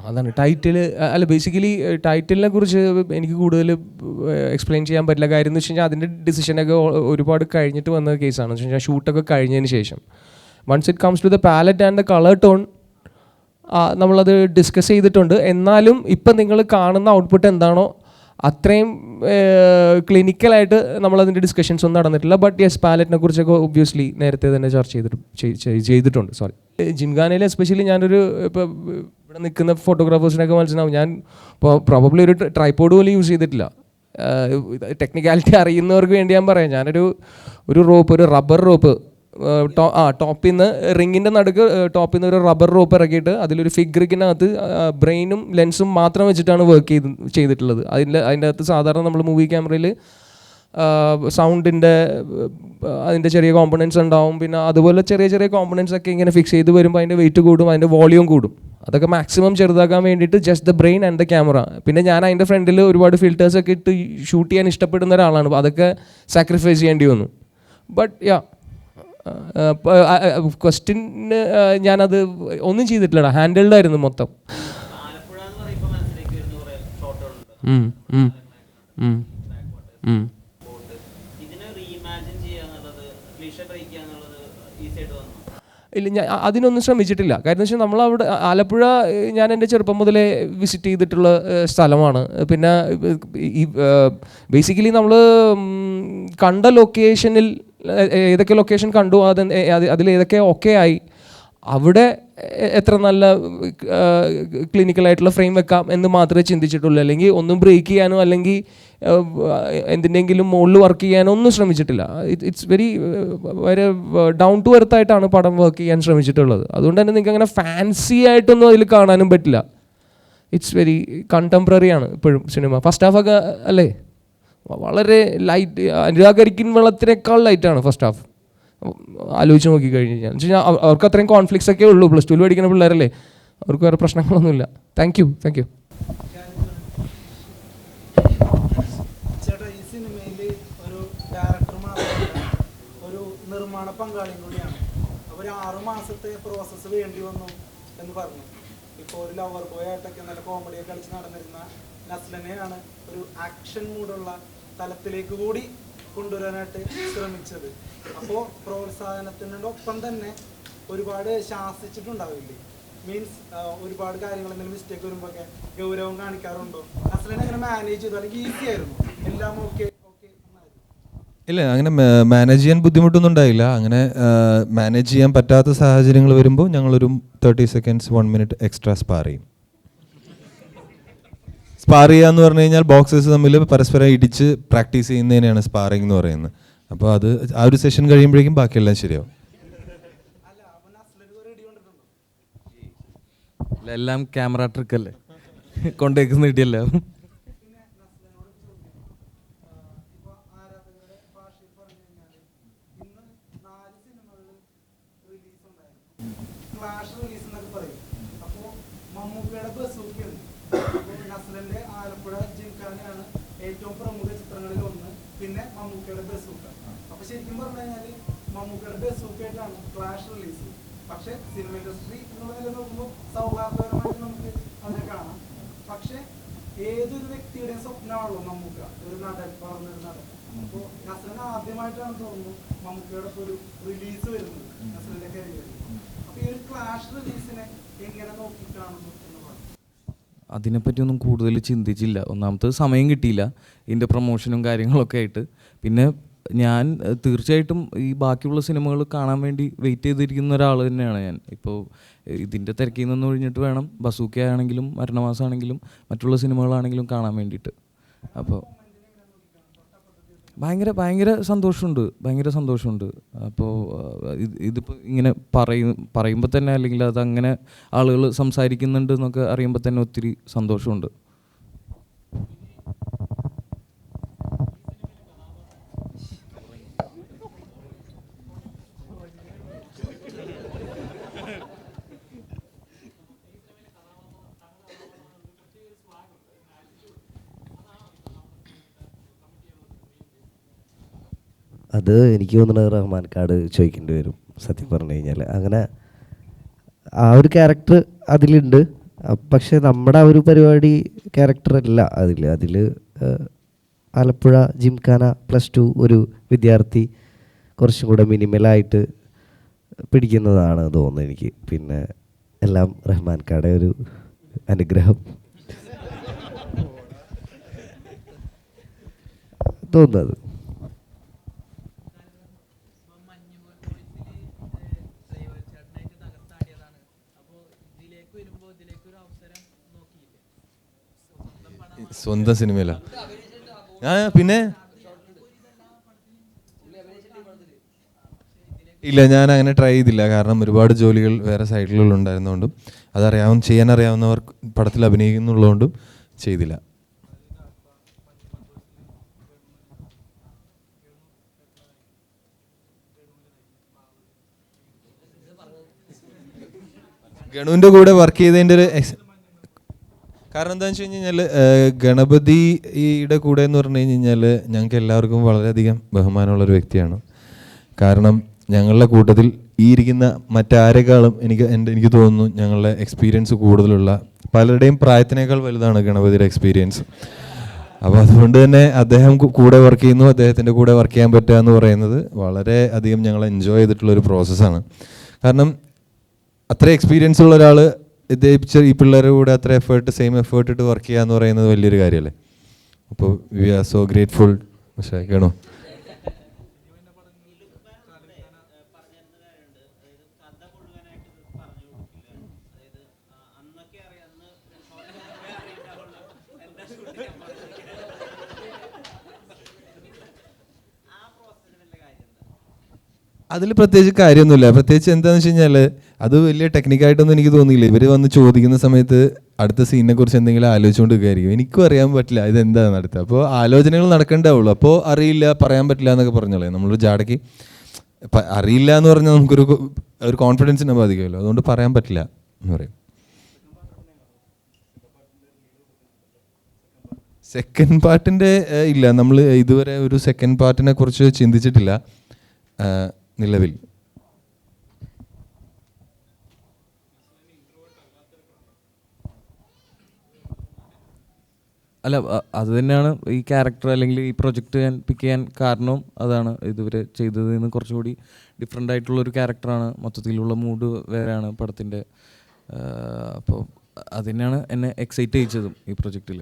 അതാണ് ടൈറ്റിൽ. അല്ല, ബേസിക്കലി ടൈറ്റിലിനെ കുറിച്ച് എനിക്ക് കൂടുതൽ എക്സ്പ്ലെയിൻ ചെയ്യാൻ പറ്റില്ല. കാര്യം എന്ന് വെച്ച് കഴിഞ്ഞാൽ അതിൻ്റെ ഡിസിഷനൊക്കെ ഒരുപാട് കഴിഞ്ഞിട്ട് വന്ന കേസാണ്. എന്ന് വെച്ച് കഴിഞ്ഞാൽ ഷൂട്ടൊക്കെ കഴിഞ്ഞതിന് ശേഷം once it comes to the palette and the colour tone നമ്മളത് ഡിസ്കസ് ചെയ്തിട്ടുണ്ട്. എന്നാലും ഇപ്പം നിങ്ങൾ കാണുന്ന ഔട്ട്പുട്ട് എന്താണോ അത്രയും ക്ലിനിക്കലായിട്ട് നമ്മളതിൻ്റെ ഡിസ്കഷൻസ് ഒന്നും നടന്നിട്ടില്ല. ബട്ട് യെസ്, പാലറ്റിനെ കുറിച്ചൊക്കെ ഒബ്വിയസ്ലി നേരത്തെ തന്നെ ചർച്ച ചെയ്തിട്ടുണ്ട്. സോറി, ജിംഖാനയിൽ എസ്പെഷ്യലി ഞാനൊരു ഇപ്പോൾ ഇവിടെ നിൽക്കുന്ന ഫോട്ടോഗ്രാഫേഴ്സിനൊക്കെ മനസ്സിലാവും, ഞാൻ പ്രോബബ്ലി ഒരു ട്രൈപോഡ് പോലും യൂസ് ചെയ്തിട്ടില്ല. ടെക്നിക്കാലിറ്റി അറിയുന്നവർക്ക് വേണ്ടി ഞാൻ പറയാം, ഞാനൊരു റോപ്പ്, ഒരു റബ്ബർ റോപ്പ് ടോപ്പിൽ നിന്ന് റിങ്ങിൻ്റെ നടുക്ക് ടോപ്പിൽ നിന്ന് ഒരു റബ്ബർ റോപ്പ് ഇറക്കിയിട്ട് അതിലൊരു ഫിഗ് റിങ്ങിനകത്ത് ബ്രെയിനും ലെൻസും മാത്രം വെച്ചിട്ടാണ് വർക്ക് ചെയ്തിട്ടുള്ളത്. അതിൻ്റെ അകത്ത് സാധാരണ നമ്മൾ മൂവി ക്യാമറയിൽ സൗണ്ടിൻ്റെ അതിൻ്റെ ചെറിയ കോമ്പണൻസ് ഉണ്ടാവും. പിന്നെ അതുപോലെ ചെറിയ കോമ്പണൻസ് ഒക്കെ ഇങ്ങനെ ഫിക്സ് ചെയ്ത് വരുമ്പോൾ അതിൻ്റെ വെയിറ്റ് കൂടും, അതിൻ്റെ വോളിയം കൂടും. അതൊക്കെ മാക്സിമം ചെറുതാക്കാൻ വേണ്ടിയിട്ട് just the brain and the camera. പിന്നെ ഞാൻ അതിൻ്റെ ഫ്രണ്ടിൽ ഒരുപാട് ഫിൽറ്റേഴ്സൊക്കെ ഇട്ട് ഷൂട്ട് ചെയ്യാൻ ഇഷ്ടപ്പെടുന്ന ഒരാളാണ്. അതൊക്കെ സാക്രിഫൈസ് ചെയ്യേണ്ടി വന്നു. ബട്ട് യാ, ക്വസ്റ്റ്യന് ഞാനത് ഒന്നും ചെയ്തിട്ടില്ലടാ, ഹാൻഡിൽഡ് ആയിരുന്നു മൊത്തം. ഇല്ല, ഞാൻ അതിനൊന്നും ശ്രമിച്ചിട്ടില്ല. കാര്യം വെച്ചാൽ നമ്മളവിടെ ആലപ്പുഴ ഞാൻ എൻ്റെ ചെറുപ്പം മുതലേ വിസിറ്റ് ചെയ്തിട്ടുള്ള സ്ഥലമാണ്. പിന്നെ ഈ ബേസിക്കലി നമ്മൾ കണ്ട ലൊക്കേഷനിൽ ഏതൊക്കെ ലൊക്കേഷൻ കണ്ടു അതിൽ ഏതൊക്കെ ഓക്കെ ആയി, അവിടെ എത്ര നല്ല ക്ലിനിക്കലായിട്ടുള്ള ഫ്രെയിം വെക്കാം എന്ന് മാത്രമേ ചിന്തിച്ചിട്ടുള്ളൂ. അല്ലെങ്കിൽ ഒന്നും ബ്രേക്ക് ചെയ്യാനോ അല്ലെങ്കിൽ എന്തിൻ്റെങ്കിലും മുകളിൽ വർക്ക് ചെയ്യാനോ ഒന്നും ശ്രമിച്ചിട്ടില്ല. It's very down to earth ആയിട്ടാണ് പടം വർക്ക് ചെയ്യാൻ ശ്രമിച്ചിട്ടുള്ളത്. അതുകൊണ്ട് തന്നെ നിങ്ങൾക്ക് അങ്ങനെ ഫാൻസി ആയിട്ടൊന്നും അതിൽ കാണാനും പറ്റില്ല. ഇറ്റ്സ് വെരി കണ്ടംപററി ആണ് ഇപ്പോഴും സിനിമ. ഫസ്റ്റ് ഹാഫൊക്കെ അല്ലേ വളരെ ലൈറ്റ്, അനുരാഗരിക്കും വെള്ളത്തിനേക്കാൾ ലൈറ്റാണ് ഫസ്റ്റ് ഹാഫ്. ആലോചിച്ച് നോക്കിക്കഴിഞ്ഞ് കഴിഞ്ഞാൽ എന്ന് വെച്ച് കഴിഞ്ഞാൽ അവർക്ക് അത്രയും കോൺഫ്ലിക്ട്സ് ഒക്കെ ഉള്ളൂ. +2 പഠിക്കുന്ന പിള്ളേരല്ലേ, അവർക്ക് വേറെ പ്രശ്നങ്ങളൊന്നുമില്ല. Thank you. ചേട്ടാ, ഈ സിനിമയിൽ ഒരു ഡയറക്ടർ മാത്രമല്ല, ഒരു നിർമ്മാണ പങ്കാളിയും കൂടിയാണ്. അപ്പോൾ ഒരു 6 മാസത്തെ പ്രോസസ്സ് വേണ്ടി വന്നു എന്ന് പറഞ്ഞു. ഇപ്പോൾ ഒരു ലവർ ബോയ് ആയിട്ടൊക്കെ നല്ല കോമഡിയൊക്കെ കളിച്ച് നടന്നിരുന്ന നസ്ലനെയാണ് ഒരു ആക്ഷൻ മൂഡുള്ള തലത്തിലേക്ക് കൂടി കൊണ്ടുവരാനായിട്ട് ശ്രമിച്ചത്. അപ്പോൾ പ്രോത്സാഹനത്തിനോടൊപ്പം തന്നെ ഒരുപാട് ശാസിച്ചിട്ടുണ്ടാവില്ലേ? മീൻസ് ഒരുപാട് കാര്യങ്ങൾ എന്തെങ്കിലും മിസ്റ്റേക്ക് വരുമ്പോഴൊക്കെ ഗൗരവം കാണിക്കാറുണ്ടോ? നസ്ലനെ എങ്ങനെ മാനേജ് ചെയ്തു? അല്ലെങ്കിൽ ഈസി ആയിരുന്നു എല്ലാം? ഓക്കെ ഇല്ല, അങ്ങനെ മാനേജ് ചെയ്യാൻ ബുദ്ധിമുട്ടൊന്നും ഉണ്ടായില്ല. അങ്ങനെ മാനേജ് ചെയ്യാൻ പറ്റാത്ത സാഹചര്യങ്ങൾ വരുമ്പോൾ ഞങ്ങളൊരു 30 സെക്കൻഡ്സ് 1 മിനിറ്റ് എക്സ്ട്രാ സ്പാർ ചെയ്യും. സ്പാർ ചെയ്യുക എന്ന് പറഞ്ഞു കഴിഞ്ഞാൽ ബോക്സേഴ്സ് തമ്മിൽ പരസ്പരം ഇടിച്ച് പ്രാക്ടീസ് ചെയ്യുന്നതിനെയാണ് സ്പാറിംഗ് എന്ന് പറയുന്നത്. അപ്പോൾ അത് ആ ഒരു സെഷൻ കഴിയുമ്പോഴേക്കും ബാക്കിയെല്ലാം ശരിയാവും. എല്ലാം ക്യാമറ ട്രിക്കല്ലേ, കൊണ്ടേക്കുന്ന ഇടിയല്ല. ക്ലാഷ് റിലീസ് എന്നൊക്കെ പറയും. അപ്പോൾ മമ്മൂക്കയുടെ ബസൂക്കയാണ്. അപ്പോൾ നസ്ലന്റെ ആലപ്പുഴ ജിംഖാനയാണ് ഏറ്റവും പ്രമുഖ ചിത്രങ്ങളിൽ ഒന്ന്. പിന്നെ മമ്മൂക്കയുടെ ബസൂക്ക. അപ്പൊ ശരിക്കും പറഞ്ഞു കഴിഞ്ഞാല് മമ്മൂക്കയുടെ ബസൂക്കയായിട്ടാണ് ക്ലാഷ് റിലീസ്. പക്ഷെ സിനിമ ഇൻഡസ്ട്രി എന്നുള്ള നില നോക്കുമ്പോൾ സൗഹാർദ്ദപരമായിട്ട് നമുക്ക് അതിനെ കാണാം. പക്ഷെ ഏതൊരു വ്യക്തിയുടെയും സ്വപ്നമാണല്ലോ മമ്മൂക്ക, ഒരു നടൻ, പറഞ്ഞൊരു നടൻ. അപ്പോൾ നസ്രന് ആദ്യമായിട്ടാണ് തോന്നുന്നു മമ്മൂക്കയുടെ ഒരു റിലീസ് വരുന്നത് നസ്രന്റെ കരിയറിൽ. അപ്പൊ ഈ ഒരു ക്ലാഷ് റിലീസിനെ എങ്ങനെ നോക്കിക്കാണുന്നു എന്ന് പറഞ്ഞു. അതിനെപ്പറ്റിയൊന്നും കൂടുതൽ ചിന്തിച്ചില്ല. ഒന്നാമത്തെ സമയം കിട്ടിയില്ല ഇതിൻ്റെ പ്രൊമോഷനും കാര്യങ്ങളൊക്കെ ആയിട്ട്. പിന്നെ ഞാൻ തീർച്ചയായിട്ടും ഈ ബാക്കിയുള്ള സിനിമകൾ കാണാൻ വേണ്ടി വെയിറ്റ് ചെയ്തിരിക്കുന്ന ഒരാൾ തന്നെയാണ് ഞാൻ. ഇപ്പോൾ ഇതിൻ്റെ തിരക്കിൽ നിന്ന് ഒഴിഞ്ഞിട്ട് വേണം ബസൂക്ക ആണെങ്കിലും മരണമാസമാണെങ്കിലും മറ്റുള്ള സിനിമകളാണെങ്കിലും കാണാൻ വേണ്ടിയിട്ട്. അപ്പോൾ ഭയങ്കര സന്തോഷമുണ്ട്. അപ്പോൾ ഇതിപ്പോൾ ഇങ്ങനെ പറയുമ്പോൾ തന്നെ, അല്ലെങ്കിൽ അതങ്ങനെ ആളുകൾ സംസാരിക്കുന്നുണ്ട് എന്നൊക്കെ അറിയുമ്പോൾ തന്നെ ഒത്തിരി സന്തോഷമുണ്ട്. അത് എനിക്ക് തോന്നുന്നത് റഹ്മാൻ കാട് ചോദിക്കേണ്ടി വരും സത്യം പറഞ്ഞു കഴിഞ്ഞാൽ. അങ്ങനെ ആ ഒരു ക്യാരക്ടർ അതിലുണ്ട്. പക്ഷെ നമ്മുടെ ആ ഒരു പരിപാടി ക്യാരക്ടറല്ല അതിൽ ആലപ്പുഴ ജിംഖാന +2 ഒരു വിദ്യാർത്ഥി കുറച്ചും കൂടെ മിനിമലായിട്ട് പിടിക്കുന്നതാണ് തോന്നുന്നത് എനിക്ക്. പിന്നെ എല്ലാം റഹ്മാൻ കാടെ ഒരു അനുഗ്രഹം തോന്നുന്നത്. സ്വന്തം സിനിമയില പിന്നെ ഇല്ല, ഞാൻ അങ്ങനെ ട്രൈ ചെയ്തില്ല. കാരണം ഒരുപാട് ജോലികൾ വേറെ സൈഡിലുള്ള ഉണ്ടായിരുന്നതുകൊണ്ടും ചെയ്യാനറിയാവുന്നവർ പടത്തിൽ അഭിനയിക്കുന്നുള്ളതുകൊണ്ടും ചെയ്തില്ല. ഗണുവിൻ്റെ കൂടെ വർക്ക് ചെയ്തതിൻ്റെ ഒരു കാരണം എന്താണെന്ന് വെച്ച് കഴിഞ്ഞാൽ ഗണപതിയുടെ കൂടെ എന്ന് പറഞ്ഞു കഴിഞ്ഞാൽ ഞങ്ങൾക്ക് എല്ലാവർക്കും വളരെയധികം ബഹുമാനമുള്ളൊരു വ്യക്തിയാണ്. കാരണം ഞങ്ങളുടെ കൂട്ടത്തിൽ ഈ ഇരിക്കുന്ന മറ്റാരെക്കാളും എനിക്ക് തോന്നുന്നു ഞങ്ങളുടെ എക്സ്പീരിയൻസ് കൂടുതലുള്ള പലരുടെയും പ്രായത്തിനേക്കാൾ വലുതാണ് ഗണപതിയുടെ എക്സ്പീരിയൻസ്. അപ്പോൾ അതുകൊണ്ട് തന്നെ അദ്ദേഹം കൂടെ വർക്ക് ചെയ്യുന്നു, അദ്ദേഹത്തിൻ്റെ കൂടെ വർക്ക് ചെയ്യാൻ പറ്റുക എന്ന് പറയുന്നത് വളരെ അധികം ഞങ്ങൾ എൻജോയ് ചെയ്തിട്ടുള്ളൊരു പ്രോസസ്സാണ്. കാരണം അത്ര എക്സ്പീരിയൻസ് ഉള്ള ഒരാൾ ഈ പിള്ളേരുടെ കൂടെ അത്ര സെയിം എഫേർട്ട് ഇട്ട് വർക്ക് ചെയ്യുക എന്ന് പറയുന്നത് വലിയൊരു കാര്യമല്ലേ. അപ്പോൾ വി ആർ സോ ഗ്രേറ്റ്ഫുൾ. പക്ഷേ കേണോ അതിൽ പ്രത്യേകിച്ച് കാര്യമൊന്നുമില്ല. പ്രത്യേകിച്ച് എന്താണെന്ന് വെച്ച് കഴിഞ്ഞാൽ അത് വലിയ ടെക്നിക്കായിട്ടൊന്നും എനിക്ക് തോന്നിയില്ല. ഇവർ വന്ന് ചോദിക്കുന്ന സമയത്ത് അടുത്ത സീനിനെ കുറിച്ച് എന്തെങ്കിലും ആലോചിച്ചുകൊണ്ട് നിൽക്കുകയായിരിക്കും. എനിക്കും അറിയാൻ പറ്റില്ല ഇതെന്താണ് അടുത്ത. അപ്പോൾ ആലോചനകൾ നടക്കേണ്ടാവുള്ളൂ. അപ്പോൾ അറിയില്ല, പറയാൻ പറ്റില്ല എന്നൊക്കെ പറഞ്ഞോളേ. നമ്മളൊരു ജാടയ്ക്ക് അറിയില്ല എന്ന് പറഞ്ഞാൽ ഒരു കോൺഫിഡൻസിനെ ബാധിക്കുമല്ലോ. അതുകൊണ്ട് പറയാൻ പറ്റില്ല എന്ന് പറയും. സെക്കൻഡ് പാർട്ടിൻ്റെ ഇല്ല, നമ്മൾ ഇതുവരെ ഒരു സെക്കൻഡ് പാർട്ടിനെ കുറിച്ച് ചിന്തിച്ചിട്ടില്ല നിലവിൽ. അല്ല, അത് തന്നെയാണ് ഈ ക്യാരക്ടർ അല്ലെങ്കിൽ ഈ പ്രൊജക്റ്റ് ഞാൻ പിക്ക് ചെയ്യാൻ കാരണവും അതാണ്. ഇതുവരെ ചെയ്തതിൽ നിന്ന് കുറച്ചുകൂടി ഡിഫറെൻ്റ് ആയിട്ടുള്ളൊരു ക്യാരക്ടറാണ്. മൊത്തത്തിലുള്ള മൂഡ് വേറെയാണ് പടത്തിൻ്റെ. അപ്പോൾ അത് തന്നെയാണ് എന്നെ എക്സൈറ്റ് ചെയ്യിച്ചതും ഈ പ്രൊജക്റ്റിൽ.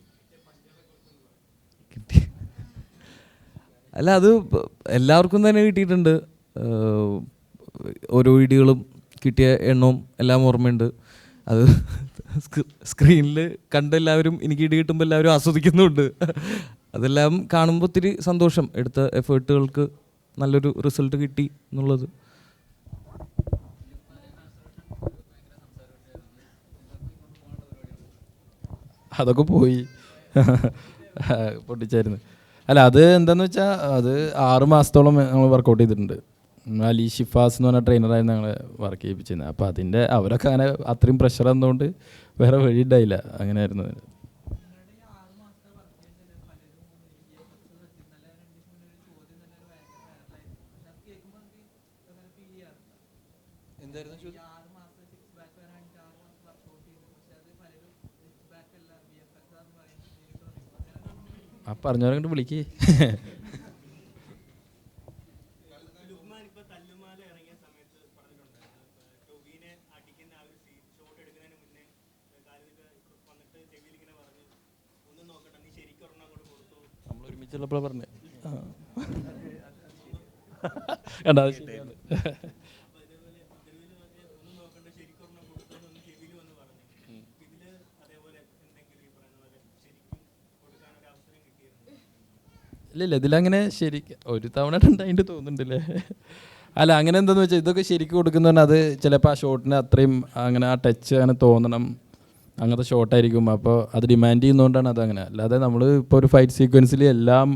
അല്ല, അത് എല്ലാവർക്കും തന്നെ കിട്ടിയിട്ടുണ്ട്. ഓരോ വീഡിയോകളും കിട്ടിയ എണ്ണവും എല്ലാം ഓർമ്മയുണ്ട്. അത് സ്ക്രീനിൽ കണ്ട എല്ലാവരും എനിക്ക് ഇടി കിട്ടുമ്പോൾ എല്ലാവരും ആസ്വദിക്കുന്നുണ്ട്. അതെല്ലാം കാണുമ്പോൾ ഒത്തിരി സന്തോഷം. എടുത്ത എഫേർട്ടുകൾക്ക് നല്ലൊരു റിസൾട്ട് കിട്ടി എന്നുള്ളത്. അതൊക്കെ പോയി പൊട്ടിച്ചായിരുന്നു. അല്ല, അത് എന്താണെന്ന് വെച്ചാൽ അത് 6 മാസത്തോളം നമ്മൾ വർക്കൗട്ട് ചെയ്തിട്ടുണ്ട്. അലി ഷിഫാസ് എന്ന് പറഞ്ഞ ട്രെയിനറായിരുന്നു ഞങ്ങളെ വർക്ക് ചെയ്യിപ്പിച്ചിരുന്നത്. അപ്പോൾ അതിൻ്റെ അവരൊക്കെ അങ്ങനെ അത്രയും പ്രഷർ വന്നുകൊണ്ട് വേറെ വഴി ഉണ്ടായില്ല, അങ്ങനെയായിരുന്നു. ആ പറഞ്ഞവരങ്ങോട്ട് വിളിക്കേ. നമ്മൾ ഒരുമിച്ചുള്ളപ്പോഴാണ് പറഞ്ഞത്. കണ്ടാ ശരിയാണ്. ഇല്ല ഇതിലങ്ങനെ ഒരു തവണ ഉണ്ടായിട്ട് തോന്നുന്നുണ്ടല്ലേ. അല്ല അങ്ങനെ എന്താണെന്ന് വെച്ചാൽ ഇതൊക്കെ ശരിക്കും കൊടുക്കുന്നതാണ്. അത് ചിലപ്പോൾ ആ ഷോട്ടിന് അത്രയും അങ്ങനെ ആ ടച്ച് അങ്ങനെ തോന്നണം, അങ്ങനത്തെ ഷോട്ടായിരിക്കും. അപ്പോൾ അത് ഡിമാൻഡ് ചെയ്യുന്നതുകൊണ്ടാണ് അതങ്ങനെ. അല്ലാതെ നമ്മൾ ഇപ്പോൾ ഒരു ഫൈറ്റ് സീക്വൻസിൽ എല്ലാം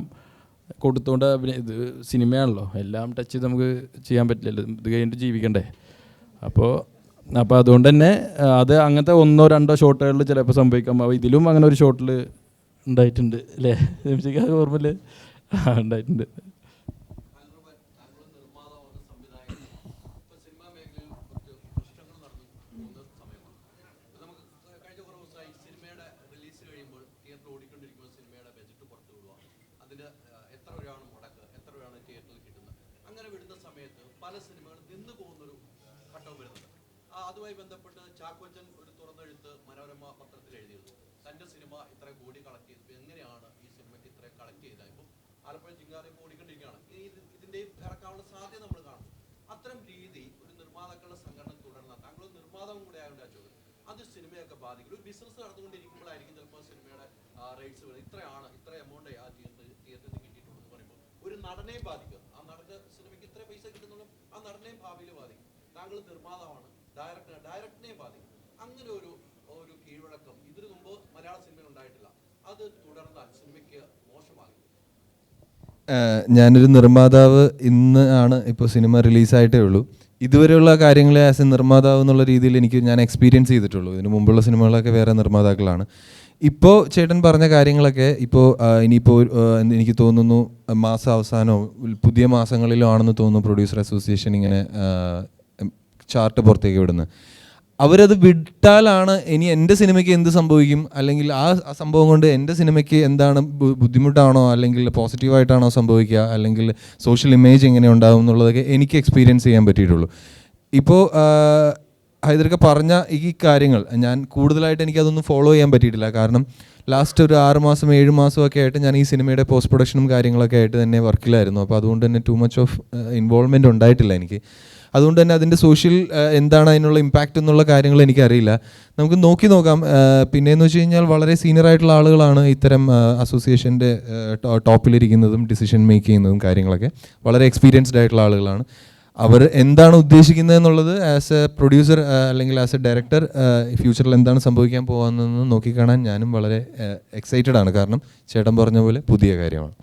കൊടുത്തുകൊണ്ട് ഇത് സിനിമയാണല്ലോ, എല്ലാം ടച്ച് ചെയ്ത് നമുക്ക് ചെയ്യാൻ പറ്റില്ലല്ലോ, ഇത് കഴിഞ്ഞിട്ട് ജീവിക്കണ്ടേ. അപ്പോൾ അതുകൊണ്ട് തന്നെ അത് അങ്ങനത്തെ 1-2 ഷോട്ടുകളിൽ ചിലപ്പോൾ സംഭവിക്കാം. അപ്പോൾ ഇതിലും അങ്ങനെ ഒരു ഷോട്ടിൽ ഉണ്ടായിട്ടുണ്ട് അല്ലേ, അത് ഓർമ്മയില്ലേ? ഉണ്ടായിട്ടുണ്ട്. അതുമായി ബന്ധപ്പെട്ട് ചാക്കോച്ചൻ ഒരു തുറന്നെഴുത്ത് മനോരമ പത്രത്തിൽ എഴുതിയിരുന്നു. തന്റെ സിനിമ ഇത്ര കോടി കളക്ട് ചെയ്തു, എങ്ങനെയാണ് ഈ സിനിമയ്ക്ക് ഇത്ര കളക്ട് ചെയ്തത്? ഇപ്പം ആലപ്പുഴ ചിങ്കാറിയും ഓടിക്കൊണ്ടിരിക്കുകയാണ്. ഇതിന്റെയും ഇറക്കാനുള്ള സാധ്യത നമ്മൾ കാണും. അത്തരം രീതി ഒരു നിർമ്മാതാക്കളുടെ സംഘടന തുടർന്നാൽ, താങ്കൾ നിർമ്മാതാവും കൂടെ ആയതുകൊണ്ട് ആ ചോദ്യം, അത് സിനിമയൊക്കെ ബാധിക്കും. ഒരു ബിസിനസ് നടന്നുകൊണ്ടിരിക്കുമ്പോഴായിരിക്കും ചിലപ്പോൾ സിനിമയുടെ റൈറ്റ്സ് വരുന്നത്. ഇത്ര എമൗണ്ട് ആ തിയേറ്ററിൽ കിട്ടിയിട്ടുള്ളൂ എന്ന് പറയുമ്പോൾ ഒരു നടനെയും ബാധിക്കും. ആ നടന്റെ സിനിമയ്ക്ക് ഇത്ര പൈസ കിട്ടുന്നുള്ളൂ, ആ നടനെയും ഭാവിയിൽ ബാധിക്കും. താങ്കൾ നിർമ്മാതാവാണ്, ഡയറക്ടറിനെ ബാധിക്കും. അങ്ങനെ ഒരു കീഴ്വഴക്കം ഇതിനു മുമ്പ് മലയാള സിനിമയിൽ ഉണ്ടായിട്ടില്ല. അത് തുടർന്നാൽ സിനിമയ്ക്ക് മോശമാകും. ഞാനൊരു നിർമ്മാതാവ് ഇന്ന് ആണ് ഇപ്പോൾ സിനിമ റിലീസായിട്ടേ ഉള്ളൂ. ഇതുവരെയുള്ള കാര്യങ്ങളെ ആസ് എ നിർമ്മാതാവ് എന്നുള്ള രീതിയിൽ ഞാൻ എക്സ്പീരിയൻസ് ചെയ്തിട്ടുള്ളൂ. ഇതിന് മുമ്പുള്ള സിനിമകളൊക്കെ വേറെ നിർമ്മാതാക്കളാണ്. ഇപ്പോൾ ചേട്ടൻ പറഞ്ഞ കാര്യങ്ങളൊക്കെ ഇനിയിപ്പോൾ എനിക്ക് തോന്നുന്നു മാസാവസാനമോ പുതിയ മാസങ്ങളിലോ ആണെന്ന് തോന്നുന്നു പ്രൊഡ്യൂസർ അസോസിയേഷൻ ഇങ്ങനെ ചാർട്ട് പുറത്തേക്ക് വിടുന്നത്. അവരത് വിട്ടാലാണ് ഇനി എൻ്റെ സിനിമയ്ക്ക് എന്ത് സംഭവിക്കും, അല്ലെങ്കിൽ ആ സംഭവം കൊണ്ട് എൻ്റെ സിനിമയ്ക്ക് എന്താണ് ബുദ്ധിമുട്ടാണോ അല്ലെങ്കിൽ പോസിറ്റീവായിട്ടാണോ സംഭവിക്കുക, അല്ലെങ്കിൽ സോഷ്യൽ ഇമേജ് എങ്ങനെ ഉണ്ടാകും എന്നുള്ളതൊക്കെ എനിക്ക് എക്സ്പീരിയൻസ് ചെയ്യാൻ പറ്റിയിട്ടുള്ളൂ. ഇപ്പോൾ ഹൈദരക്ക പറഞ്ഞ ഈ കാര്യങ്ങൾ ഞാൻ കൂടുതലായിട്ട് എനിക്കതൊന്നും ഫോളോ ചെയ്യാൻ പറ്റിയിട്ടില്ല. കാരണം ലാസ്റ്റ് ഒരു 6 മാസം 7 മാസമൊക്കെ ആയിട്ട് ഞാൻ ഈ സിനിമയുടെ പോസ്റ്റ് പ്രൊഡക്ഷനും കാര്യങ്ങളൊക്കെ ആയിട്ട് തന്നെ വർക്കിലായിരുന്നു. അപ്പോൾ അതുകൊണ്ട് തന്നെ ടു മച്ച് ഓഫ് ഇൻവോൾവ്മെൻറ്റ് ഉണ്ടായിട്ടില്ല എനിക്ക്. അതുകൊണ്ട് തന്നെ അതിൻ്റെ സോഷ്യൽ എന്താണ് അതിനുള്ള ഇമ്പാക്റ്റ് എന്നുള്ള കാര്യങ്ങൾ എനിക്കറിയില്ല. നമുക്ക് നോക്കാം. പിന്നെയെന്ന് വെച്ച് കഴിഞ്ഞാൽ വളരെ സീനിയർ ആയിട്ടുള്ള ആളുകളാണ് ഇത്തരം അസോസിയേഷൻ്റെ ടോപ്പിലിരിക്കുന്നതും ഡിസിഷൻ മേക്ക് ചെയ്യുന്നതും കാര്യങ്ങളൊക്കെ വളരെ എക്സ്പീരിയൻസ്ഡ് ആയിട്ടുള്ള ആളുകളാണ്. അവർ എന്താണ് ഉദ്ദേശിക്കുന്നത് എന്നുള്ളത് ആസ് എ പ്രൊഡ്യൂസർ അല്ലെങ്കിൽ ആസ് എ ഡയറക്ടർ ഫ്യൂച്ചറിൽ എന്താണ് സംഭവിക്കാൻ പോകുന്നതെന്ന് നോക്കിക്കാണാൻ ഞാനും വളരെ എക്സൈറ്റഡ് ആണ്. കാരണം ചേട്ടൻ പറഞ്ഞ പോലെ പുതിയ കാര്യമാണ്.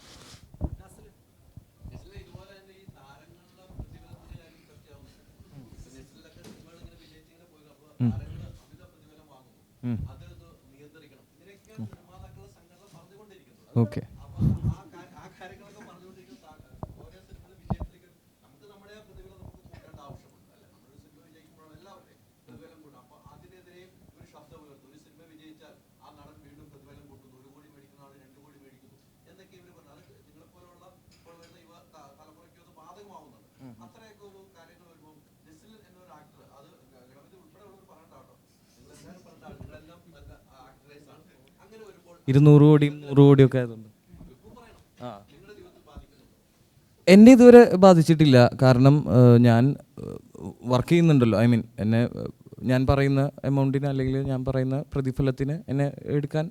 ഓക്കെ. $200 കോടിയും 100 കോടിയൊക്കെ ആയതുകൊണ്ട് എന്നെ ഇതുവരെ ബാധിച്ചിട്ടില്ല. കാരണം ഞാൻ വർക്ക് ചെയ്യുന്നുണ്ടല്ലോ. ഞാൻ പറയുന്ന എമൗണ്ടിന് അല്ലെങ്കിൽ ഞാൻ പറയുന്ന പ്രതിഫലത്തിന് എന്നെ എടുക്കാൻ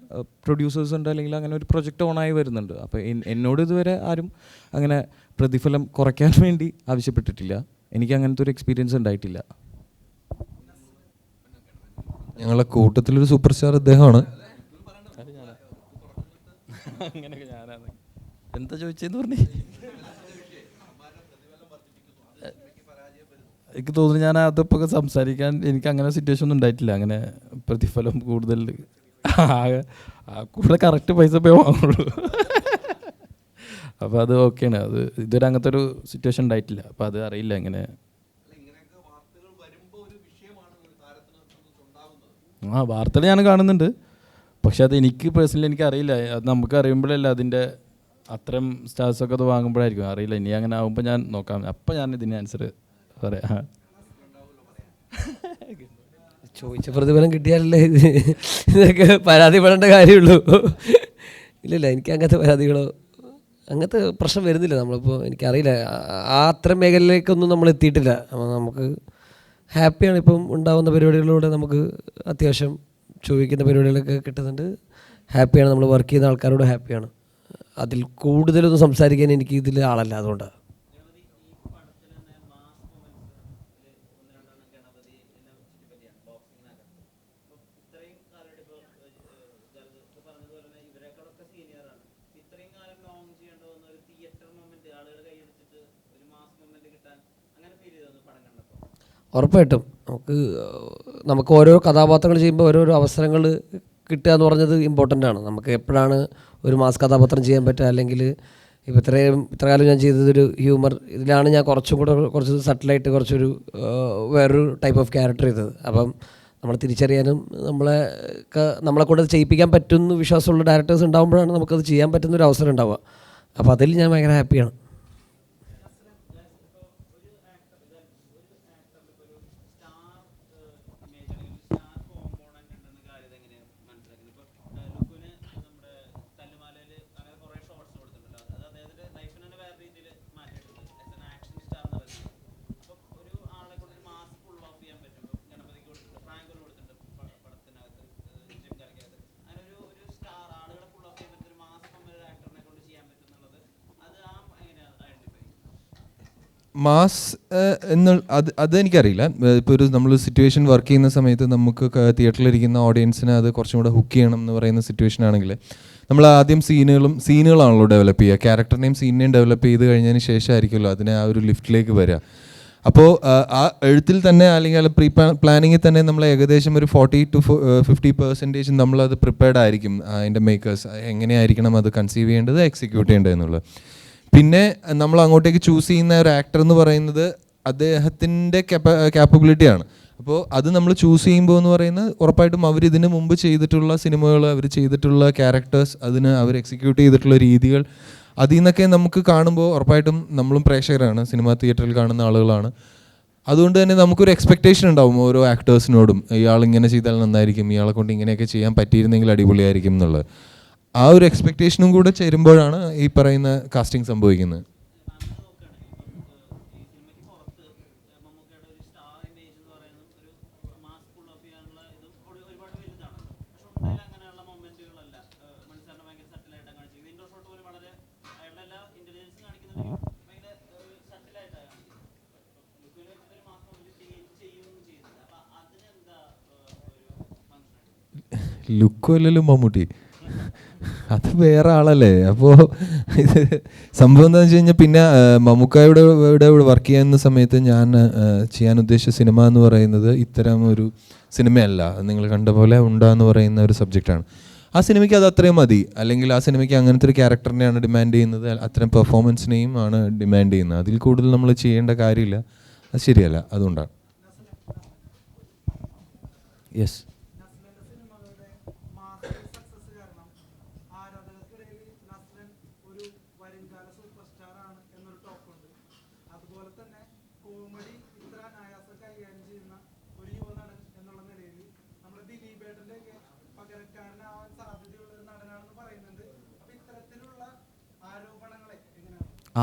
പ്രൊഡ്യൂസേഴ്സ് ഉണ്ട്, അല്ലെങ്കിൽ അങ്ങനെ ഒരു പ്രൊജക്റ്റ് ഓണായി വരുന്നുണ്ട്. അപ്പോൾ എന്നോട് ഇതുവരെ ആരും അങ്ങനെ പ്രതിഫലം കുറയ്ക്കാൻ വേണ്ടി ആവശ്യപ്പെട്ടിട്ടില്ല. എനിക്ക് അങ്ങനത്തെ ഒരു എക്സ്പീരിയൻസ് ഉണ്ടായിട്ടില്ല. ഞങ്ങളെ കൂട്ടത്തിലൊരു സൂപ്പർ സ്റ്റാർ ഇദ്ദേഹമാണ്. അങ്ങനെയൊക്കെ ഞാനാണ്. എന്താ ചോദിച്ചതെന്ന് പറഞ്ഞേ? എനിക്ക് തോന്നുന്നു ഞാൻ അതിപ്പോൾ സംസാരിക്കാൻ എനിക്ക് അങ്ങനെ സിറ്റുവേഷൻ ഒന്നും ഉണ്ടായിട്ടില്ല. അങ്ങനെ പ്രതിഫലം കൂടുതൽ കൂടുതൽ കറക്റ്റ് പൈസ പോയി വാങ്ങുള്ളൂ. അപ്പോൾ അത് ഓക്കെയാണ്. അത് ഇതുവരെ അങ്ങനത്തെ ഒരു സിറ്റുവേഷൻ ഉണ്ടായിട്ടില്ല. അപ്പോൾ അത് അറിയില്ല എങ്ങനെ. വാർത്തകൾ ഞാൻ കാണുന്നുണ്ട്, പക്ഷെ അത് എനിക്ക് പേഴ്സണലി എനിക്ക് അറിയില്ല. അത് നമുക്ക് അറിയുമ്പോഴല്ല അതിൻ്റെ അത്രയും സ്റ്റാർസൊക്കെ അത് വാങ്ങുമ്പോഴായിരിക്കും. അറിയില്ല, ഇനി അങ്ങനെ ആകുമ്പോൾ ഞാൻ നോക്കാം. അപ്പം ഞാൻ ഇതിന് ആൻസർ പറയാം. ചോദിച്ച പ്രതിഫലം കിട്ടിയാലല്ലേ ഇതൊക്കെ പരാതിപ്പെടേണ്ട കാര്യമുള്ളൂ. ഇല്ലില്ല, എനിക്ക് അങ്ങനത്തെ പരാതികളോ അങ്ങനത്തെ പ്രശ്നം വരുന്നില്ല. നമ്മളിപ്പോൾ എനിക്കറിയില്ല, ആ അത്തരം മേഖലയിലേക്കൊന്നും നമ്മൾ എത്തിയിട്ടില്ല. അപ്പോൾ നമുക്ക് ഹാപ്പിയാണ്. ഇപ്പം ഉണ്ടാകുന്ന പരിപാടികളിലൂടെ നമുക്ക് അത്യാവശ്യം ചോദിക്കുന്ന പരിപാടികളൊക്കെ കിട്ടുന്നുണ്ട്. ഹാപ്പിയാണ്, നമ്മൾ വർക്ക് ചെയ്യുന്ന ആൾക്കാരോട് ഹാപ്പിയാണ്. അതിൽ കൂടുതലൊന്നും സംസാരിക്കാൻ എനിക്ക് ഇതിൽ ആളല്ല, അതുകൊണ്ടാണ്. ഉറപ്പായിട്ടും നമുക്ക് ഓരോ കഥാപാത്രങ്ങൾ ചെയ്യുമ്പോൾ ഓരോരോ അവസരങ്ങൾ കിട്ടുക എന്ന് പറഞ്ഞത് ഇമ്പോർട്ടൻ്റ് ആണ്. നമുക്ക് എപ്പോഴാണ് ഒരു മാസ് കഥാപാത്രം ചെയ്യാൻ പറ്റുക, അല്ലെങ്കിൽ ഇപ്പോൾ ഇത്ര കാലം ഞാൻ ചെയ്തതൊരു ഹ്യൂമർ, ഇതിലാണ് ഞാൻ കുറച്ച് സട്ടിലായിട്ട് കുറച്ചൊരു വേറൊരു ടൈപ്പ് ഓഫ് ക്യാരക്ടർ ചെയ്തത്. അപ്പം നമ്മൾ തിരിച്ചറിയാനും നമ്മളെ കൊണ്ട് അത് ചെയ്യിപ്പിക്കാൻ പറ്റുന്ന വിശ്വാസമുള്ള ഡയറക്ടേഴ്സ് ഉണ്ടാകുമ്പോഴാണ് നമുക്കത് ചെയ്യാൻ പറ്റുന്നൊരു അവസരം ഉണ്ടാവുക. അപ്പോൾ അതിൽ ഞാൻ ഭയങ്കര ഹാപ്പിയാണ്. മാസ് അത് എനിക്കറിയില്ല. ഇപ്പോൾ നമ്മൾ സിറ്റുവേഷൻ വർക്ക് ചെയ്യുന്ന സമയത്ത് നമുക്ക് തിയേറ്ററിലിരിക്കുന്ന ഓഡിയൻസിനെ അത് കുറച്ചും കൂടെ ഹുക്ക് ചെയ്യണം എന്ന് പറയുന്ന സിറ്റുവേഷൻ ആണെങ്കിൽ നമ്മൾ ആദ്യം സീനുകളാണല്ലോ ഡെവലപ്പ് ചെയ്യുക. ക്യാരക്ടറിനെയും സീനിനെയും ഡെവലപ്പ് ചെയ്ത് കഴിഞ്ഞതിന് ശേഷമായിരിക്കുമല്ലോ അതിനെ ആ ഒരു ലിഫ്റ്റിലേക്ക് വരിക. അപ്പോൾ ആ എഴുത്തിൽ തന്നെ അല്ലെങ്കിൽ പ്രീ പ്ലാനിങ്ങിൽ തന്നെ നമ്മൾ ഏകദേശം ഒരു 40 to 50% നമ്മളത് പ്രിപ്പയർഡ് ആയിരിക്കും. അതിൻ്റെ മേക്കേഴ്സ് എങ്ങനെയായിരിക്കണം അത് കൺസീവ് ചെയ്യേണ്ടത്, എക്സിക്യൂട്ട് ചെയ്യേണ്ടത് എന്നുള്ളത്. പിന്നെ നമ്മൾ അങ്ങോട്ടേക്ക് ചൂസ് ചെയ്യുന്ന ഒരു ആക്ടർ എന്ന് പറയുന്നത് അദ്ദേഹത്തിൻ്റെ ക്യാപ്പബിലിറ്റിയാണ്. അപ്പോൾ അത് നമ്മൾ ചൂസ് ചെയ്യുമ്പോൾ എന്ന് പറയുന്നത് ഉറപ്പായിട്ടും അവരിതിന് മുമ്പ് ചെയ്തിട്ടുള്ള സിനിമകൾ, അവർ ചെയ്തിട്ടുള്ള ക്യാരക്ടേഴ്സ്, അവർ എക്സിക്യൂട്ട് ചെയ്തിട്ടുള്ള രീതികൾ, അതിൽ നിന്നൊക്കെ നമുക്ക് കാണുമ്പോൾ ഉറപ്പായിട്ടും നമ്മളും പ്രേക്ഷകരാണ്, സിനിമ തിയേറ്ററിൽ കാണുന്ന ആളുകളാണ്. അതുകൊണ്ട് തന്നെ നമുക്കൊരു എക്സ്പെക്റ്റേഷൻ ഉണ്ടാവും ഓരോ ആക്ടേഴ്സിനോടും. ഇയാൾ ഇങ്ങനെ ചെയ്താൽ നന്നായിരിക്കും, ഇയാളെ കൊണ്ട് ഇങ്ങനെയൊക്കെ ചെയ്യാൻ പറ്റിയിരുന്നെങ്കിൽ അടിപൊളിയായിരിക്കും എന്നുള്ളത്. ആ ഒരു എക്സ്പെക്റ്റേഷനും കൂടെ ചേരുമ്പോഴാണ് ഈ പറയുന്ന കാസ്റ്റിംഗ് സംഭവിക്കുന്നത്. ലുക്കും അല്ലല്ലോ മമ്മൂട്ടി, അത് വേറെ ആളല്ലേ. അപ്പോൾ ഇത് സംഭവം എന്താണെന്ന് വെച്ച് കഴിഞ്ഞാൽ, പിന്നെ മമ്മൂക്കായുടെ ഇവിടെ വർക്ക് ചെയ്യുന്ന സമയത്ത് ഞാൻ ചെയ്യാൻ ഉദ്ദേശിച്ച സിനിമ എന്ന് പറയുന്നത് ഇത്തരം ഒരു സിനിമയല്ല. നിങ്ങൾ കണ്ട പോലെ ഉണ്ടാന്ന് പറയുന്ന ഒരു സബ്ജക്റ്റാണ്. ആ സിനിമയ്ക്ക് അത് അത്രയും മതി, അല്ലെങ്കിൽ ആ സിനിമയ്ക്ക് അങ്ങനത്തെ ഒരു ക്യാരക്ടറിനെയാണ് ഡിമാൻഡ് ചെയ്യുന്നത്, അത്തരം പെർഫോമൻസിനെയും ആണ് ഡിമാൻഡ് ചെയ്യുന്നത്. അതിൽ കൂടുതൽ നമ്മൾ ചെയ്യേണ്ട കാര്യമില്ല, അത് ശരിയല്ല. അതുകൊണ്ടാണ്. യെസ്,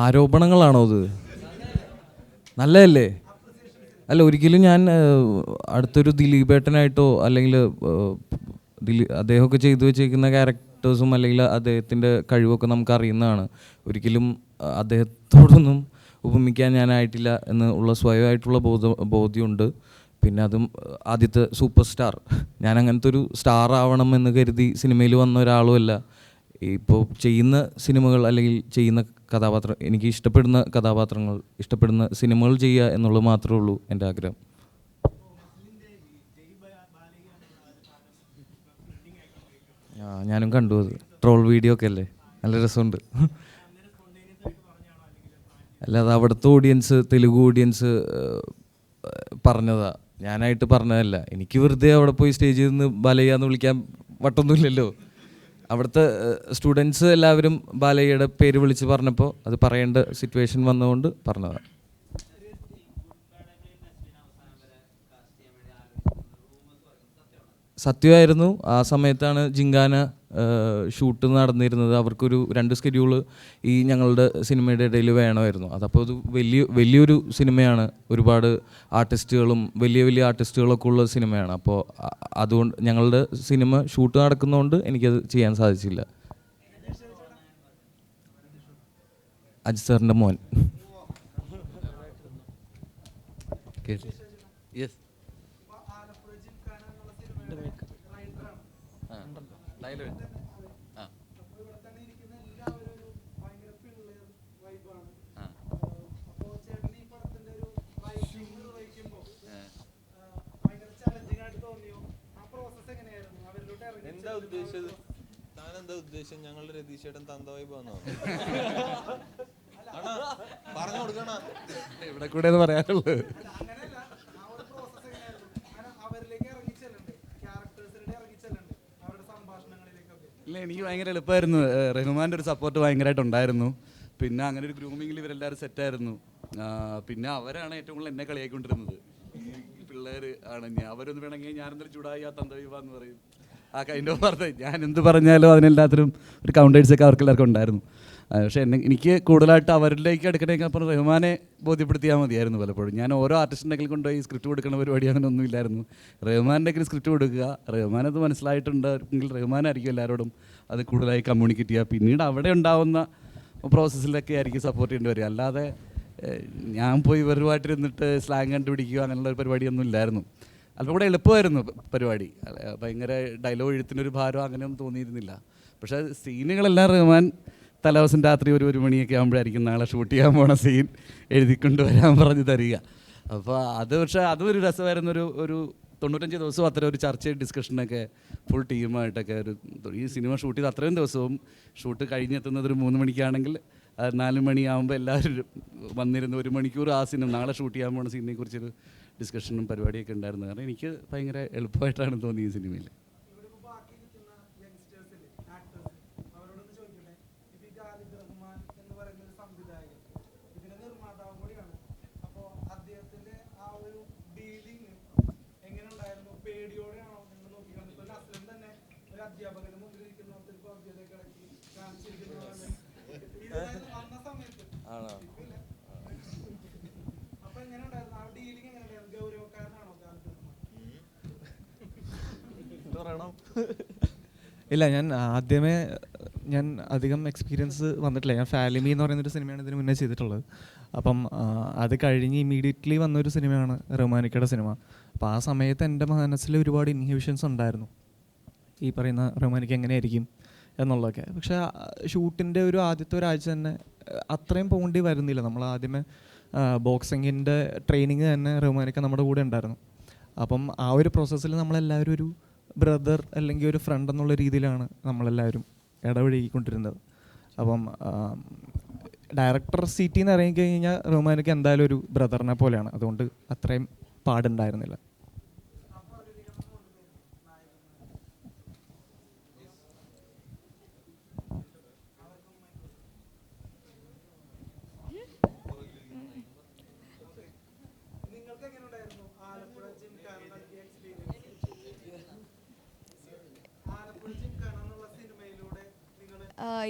ആരോപണങ്ങളാണോ അത്? നല്ലതല്ലേ? അല്ല, ഒരിക്കലും ഞാൻ അടുത്തൊരു ദിലീപേട്ടനായിട്ടോ അല്ലെങ്കിൽ അദ്ദേഹമൊക്കെ ചെയ്തു വെച്ചേക്കുന്ന ക്യാരക്ടേഴ്സും അല്ലെങ്കിൽ അദ്ദേഹത്തിൻ്റെ കഴിവൊക്കെ നമുക്ക് അറിയുന്നതാണ്. ഒരിക്കലും അദ്ദേഹത്തോടൊന്നും ഉപമിക്കാൻ ഞാനായിട്ടില്ല എന്ന് ഉള്ള സ്വയമായിട്ടുള്ള ബോധ്യമുണ്ട്. പിന്നെ അതും ആദ്യത്തെ സൂപ്പർ സ്റ്റാർ, ഞാൻ അങ്ങനത്തെ ഒരു സ്റ്റാർ ആവണം എന്ന് കരുതി സിനിമയിൽ വന്ന ഒരാളുമല്ല. ഇപ്പോൾ ചെയ്യുന്ന സിനിമകൾ അല്ലെങ്കിൽ ചെയ്യുന്ന കഥാപാത്രം, എനിക്ക് ഇഷ്ടപ്പെടുന്ന കഥാപാത്രങ്ങൾ, ഇഷ്ടപ്പെടുന്ന സിനിമകൾ ചെയ്യുക എന്നുള്ളത് മാത്രമേ ഉള്ളൂ എൻ്റെ ആഗ്രഹം. ഞാനും കണ്ടു, അത് ട്രോൾ വീഡിയോ ഒക്കെ അല്ലേ, നല്ല രസമുണ്ട്. അല്ലാതെ അവിടുത്തെ ഓഡിയൻസ്, തെലുഗു ഓഡിയൻസ് പറഞ്ഞതാ, ഞാനായിട്ട് പറഞ്ഞതല്ല. എനിക്ക് വെറുതെ അവിടെ പോയി സ്റ്റേജിൽ നിന്ന് ബാലയ്യ എന്ന് വിളിക്കാൻ വട്ടൊന്നുമില്ലല്ലോ. അവിടുത്തെ സ്റ്റുഡൻസ് എല്ലാവരും ബാലയ്യയുടെ പേര് വിളിച്ച് പറഞ്ഞപ്പോൾ അത് പറയേണ്ട സിറ്റുവേഷൻ വന്നതുകൊണ്ട് പറഞ്ഞതാണ്. സത്യമായിരുന്നു. ആ സമയത്താണ് ജിങ്കാന ഷൂട്ട് നടന്നിരുന്നത്. അവർക്കൊരു 2 സ്കെഡ്യൂള് ഈ ഞങ്ങളുടെ സിനിമയുടെ ഇടയിൽ വേണമായിരുന്നു. അതപ്പോൾ അത് വലിയൊരു സിനിമയാണ്, ഒരുപാട് ആർട്ടിസ്റ്റുകളും വലിയ ആർട്ടിസ്റ്റുകളൊക്കെ ഉള്ള സിനിമയാണ്. അപ്പോൾ അതുകൊണ്ട് ഞങ്ങളുടെ സിനിമ ഷൂട്ട് നടക്കുന്നതുകൊണ്ട് എനിക്കത് ചെയ്യാൻ സാധിച്ചില്ല. അജിത് സാറിൻ്റെ മോൻ. യെസ്, എന്താ ഉദ്ദേശിച്ചത്? താനെന്താ ഉദ്ദേശം? ഞങ്ങളുടെ രതീഷേട്ടൻ തന്തവായി പോന്നോ? പറഞ്ഞു കൊടുക്കണ ഇവിടെ കൂടെ എന്ന് പറയാനുള്ളത്. ഇല്ല, എനിക്ക് ഭയങ്കര എളുപ്പമായിരുന്നു. റഹ്മാൻ്റെ ഒരു സപ്പോർട്ട് ഭയങ്കരമായിട്ടുണ്ടായിരുന്നു. പിന്നെ അങ്ങനെ ഒരു ഗ്രൂമിങ്ങിൽ ഇവരെല്ലാവരും സെറ്റായിരുന്നു. പിന്നെ അവരാണ് ഏറ്റവും കൂടുതൽ എന്നെ കളിയാക്കിക്കൊണ്ടിരുന്നത്. ഈ പിള്ളേർ ആണ്, അവരൊന്നും വേണമെങ്കിൽ ഞാനെന്തായാലും ചൂടായി ആ തന്തവിവാന്ന് പറയും. ആ കൈൻഡ് ഓഫ് പറഞ്ഞത് ഞാൻ എന്ത് പറഞ്ഞാലും അതിനെല്ലാത്തിനും ഒരു കൗണ്ടേഴ്സൊക്കെ അവർക്കെല്ലാവർക്കും ഉണ്ടായിരുന്നു. പക്ഷേ എനിക്ക് കൂടുതലായിട്ട് അവരിലേക്ക് എടുക്കണമെങ്കിൽ അപ്പം റഹ്മാനെ ബോധ്യപ്പെടുത്തിയാൽ മതിയായിരുന്നു പലപ്പോഴും. ഞാൻ ഓരോ ആർട്ടിസ്റ്റിൻ്റെ കൊണ്ടുപോയി സ്ക്രിപ്റ്റ് കൊടുക്കുന്ന പരിപാടി അങ്ങനെ ഒന്നും ഇല്ലായിരുന്നു. റഹ്മാൻ്റെ സ്ക്രിപ്റ്റ് കൊടുക്കുക, റഹ്മാനത് മനസ്സിലായിട്ടുണ്ടെങ്കിൽ റഹ്മാനായിരിക്കും എല്ലാവരോടും അത് കൂടുതലായി കമ്മ്യൂണിക്കേറ്റ് ചെയ്യുക. പിന്നീട് അവിടെ ഉണ്ടാവുന്ന പ്രോസസ്സിലൊക്കെ ആയിരിക്കും സപ്പോർട്ട് ചെയ്യേണ്ടി വരിക. അല്ലാതെ ഞാൻ പോയി ഇവരുമായിട്ടിരുന്നിട്ട് സ്ലാങ് കണ്ടുപിടിക്കുക അങ്ങനെയുള്ള ഒരു പരിപാടിയൊന്നും ഇല്ലായിരുന്നു. അല്പം കൂടെ എളുപ്പമായിരുന്നു പരിപാടി. ഭയങ്കര ഡയലോഗ് എഴുത്തിനൊരു ഭാരം അങ്ങനെയൊന്നും തോന്നിയിരുന്നില്ല. പക്ഷേ സീനുകളെല്ലാം റഹ്മാൻ തലേദിവസം രാത്രി 1 മണിയൊക്കെ ആകുമ്പോഴായിരിക്കും നാളെ ഷൂട്ട് ചെയ്യാൻ പോണ സീൻ എഴുതിക്കൊണ്ട് വരാൻ പറഞ്ഞ് തരിക. അപ്പോൾ അത് പക്ഷേ അതും ഒരു രസമായിരുന്നു. ഒരു 95 ദിവസവും അത്ര ഒരു ചർച്ചയും ഡിസ്കഷനൊക്കെ ഫുൾ ടീമായിട്ടൊക്കെ ഈ സിനിമ ഷൂട്ട് ചെയ്ത് അത്രയും ദിവസവും ഷൂട്ട് കഴിഞ്ഞെത്തുന്നത് ഒരു 3 മണിക്കാണെങ്കിൽ 4 മണിയാകുമ്പോൾ എല്ലാവരും വന്നിരുന്നു 1 മണിക്കൂർ ആ സിനിമ നാളെ ഷൂട്ട് ചെയ്യാൻ പോകുന്ന സീനിനെ കുറിച്ചൊരു ഡിസ്കഷനും പരിപാടിയൊക്കെ ഉണ്ടായിരുന്നു. കാരണം എനിക്ക് ഭയങ്കര എളുപ്പമായിട്ടാണ് തോന്നിയത് ഈ സിനിമയിൽ. ഇല്ല, ഞാൻ അധികം എക്സ്പീരിയൻസ് വന്നിട്ടില്ല. ഞാൻ ഫാലിമി എന്ന് പറയുന്നൊരു സിനിമയാണ് ഇതിന് മുന്നേ ചെയ്തിട്ടുള്ളത്. അപ്പം അത് കഴിഞ്ഞ് ഇമ്മീഡിയറ്റ്ലി വന്നൊരു സിനിമയാണ് റഹ്മാനിക്കയുടെ സിനിമ. അപ്പോൾ ആ സമയത്ത് എൻ്റെ മനസ്സിൽ ഒരുപാട് ഇൻഹിബിഷൻസ് ഉണ്ടായിരുന്നു, ഈ പറയുന്ന റഹ്മാനിക്ക എങ്ങനെയായിരിക്കും എന്നുള്ളതൊക്കെ. പക്ഷേ ഷൂട്ടിൻ്റെ ആദ്യത്തെ ഒരാഴ്ച തന്നെ അത്രയും പോകേണ്ടി വരുന്നില്ല. നമ്മൾ ആദ്യമേ ബോക്സിങ്ങിൻ്റെ ട്രെയിനിങ് തന്നെ റഹ്മാനിക്ക നമ്മുടെ കൂടെ ഉണ്ടായിരുന്നു. അപ്പം ആ ഒരു പ്രോസസ്സിൽ നമ്മളെല്ലാവരും ഒരു ബ്രദർ അല്ലെങ്കിൽ ഒരു ഫ്രണ്ട് എന്നുള്ള രീതിയിലാണ് നമ്മളെല്ലാവരും ഇടപഴകിക്കൊണ്ടിരുന്നത്. അപ്പം ഡയറക്ടർ സീറ്റിൽ നിന്ന് ഇറങ്ങിക്കഴിഞ്ഞാൽ റഹ്മാനിക്ക് എന്തായാലും ഒരു ബ്രദറിനെ പോലെയാണ്. അതുകൊണ്ട് അത്രയും പാടുണ്ടായിരുന്നില്ല.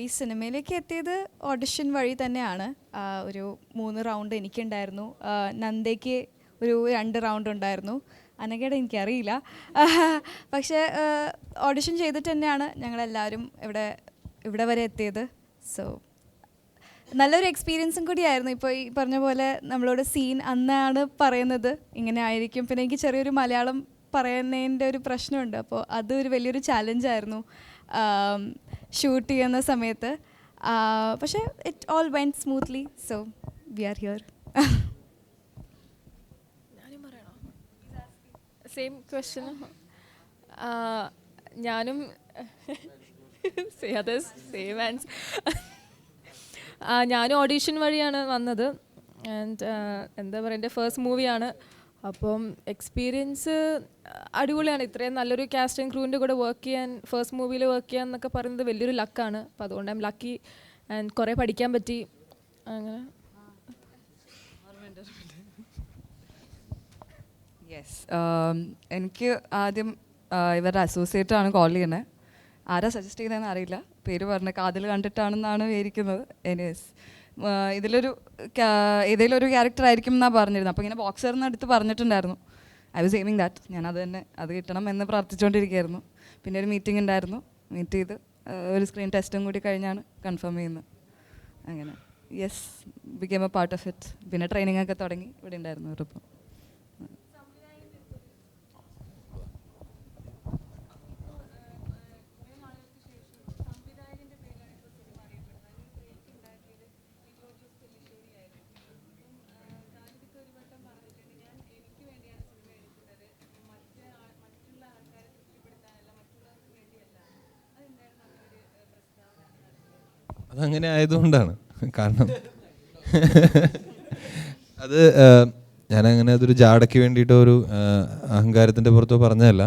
ഈ സിനിമയിലേക്ക് എത്തിയത് ഓഡിഷൻ വഴി തന്നെയാണ്. ഒരു 3 റൗണ്ട് എനിക്കുണ്ടായിരുന്നു. നന്ദയ്ക്ക് ഒരു 2 റൗണ്ട് ഉണ്ടായിരുന്നു. അനഘയുടെ എനിക്കറിയില്ല. പക്ഷേ ഓഡിഷൻ ചെയ്തിട്ട് തന്നെയാണ് ഞങ്ങളെല്ലാവരും ഇവിടെ വരെ എത്തിയത്. സോ നല്ലൊരു എക്സ്പീരിയൻസും കൂടിയായിരുന്നു. ഇപ്പോൾ ഈ പറഞ്ഞ പോലെ നമ്മളോട് സീൻ അന്നാണ് പറയുന്നത് ഇങ്ങനെ ആയിരിക്കും. പിന്നെ എനിക്ക് ചെറിയൊരു മലയാളം പറയുന്നതിൻ്റെ ഒരു പ്രശ്നമുണ്ട്. അപ്പോൾ അതൊരു വലിയൊരു ചാലഞ്ചായിരുന്നു. ഷൂട്ട് ചെയ്യുന്ന സമയത്ത്. പക്ഷേ it all went smoothly, so we are here. Same question. ഞാനും സെയിം ആൻസർ. ഞാനും ഓഡീഷൻ വഴിയാണ് വന്നത്. ആൻഡ് എന്താ പറയുക, എൻ്റെ ഫസ്റ്റ് മൂവിയാണ്. അപ്പം എക്സ്പീരിയൻസ് അടിപൊളിയാണ്. ഇത്രയും നല്ലൊരു കാസ്റ്റ് ആൻഡ് ക്രൂവിൻ്റെ കൂടെ വർക്ക് ചെയ്യാൻ, ഫസ്റ്റ് മൂവിയിൽ വർക്ക് ചെയ്യാൻ എന്നൊക്കെ പറയുന്നത് വലിയൊരു ലക്കാണ്. അപ്പോൾ അതുകൊണ്ട് ഐ എം ലക്കി ആൻഡ് കുറേ പഠിക്കാൻ പറ്റി. അങ്ങനെ യെസ്, എനിക്ക് ആദ്യം ഇവരുടെ അസോസിയേറ്റാണ് കോൾ ചെയ്യണേ. ആരാ സജസ്റ്റ് ചെയ്തതെന്ന് അറിയില്ല, പേര് പറഞ്ഞ കാതിൽ കണ്ടിട്ടാണെന്നാണ് വിചാരിക്കുന്നത്. എനിവേസ് ഏതെങ്കിലും ഒരു ക്യാരക്ടർ ആയിരിക്കും എന്നാണ് പറഞ്ഞിരുന്നത്. അപ്പോൾ ഇങ്ങനെ ബോക്സറിന് അടുത്ത് പറഞ്ഞിട്ടുണ്ടായിരുന്നു. I was aiming that. ഞാനത് തന്നെ അത് കിട്ടണം എന്ന് പ്രാർത്ഥിച്ചുകൊണ്ടിരിക്കുകയായിരുന്നു. പിന്നെ ഒരു മീറ്റിംഗ് ഉണ്ടായിരുന്നു, മീറ്റ് ചെയ്ത് ഒരു സ്ക്രീൻ ടെസ്റ്റും കൂടി കഴിഞ്ഞാണ് കൺഫേം ചെയ്യുന്നത്. അങ്ങനെ yes, became A part of it. പിന്നെ ട്രെയിനിങ് ഒക്കെ തുടങ്ങി ഇവിടെ ഉണ്ടായിരുന്നു അവരിപ്പം. അതങ്ങനെ ആയതുകൊണ്ടാണ്. കാരണം അത് ഞാനങ്ങനെ അതൊരു ജാടയ്ക്ക് വേണ്ടിയിട്ടോ ഒരു അഹങ്കാരത്തിൻ്റെ പുറത്തോ പറഞ്ഞതല്ല.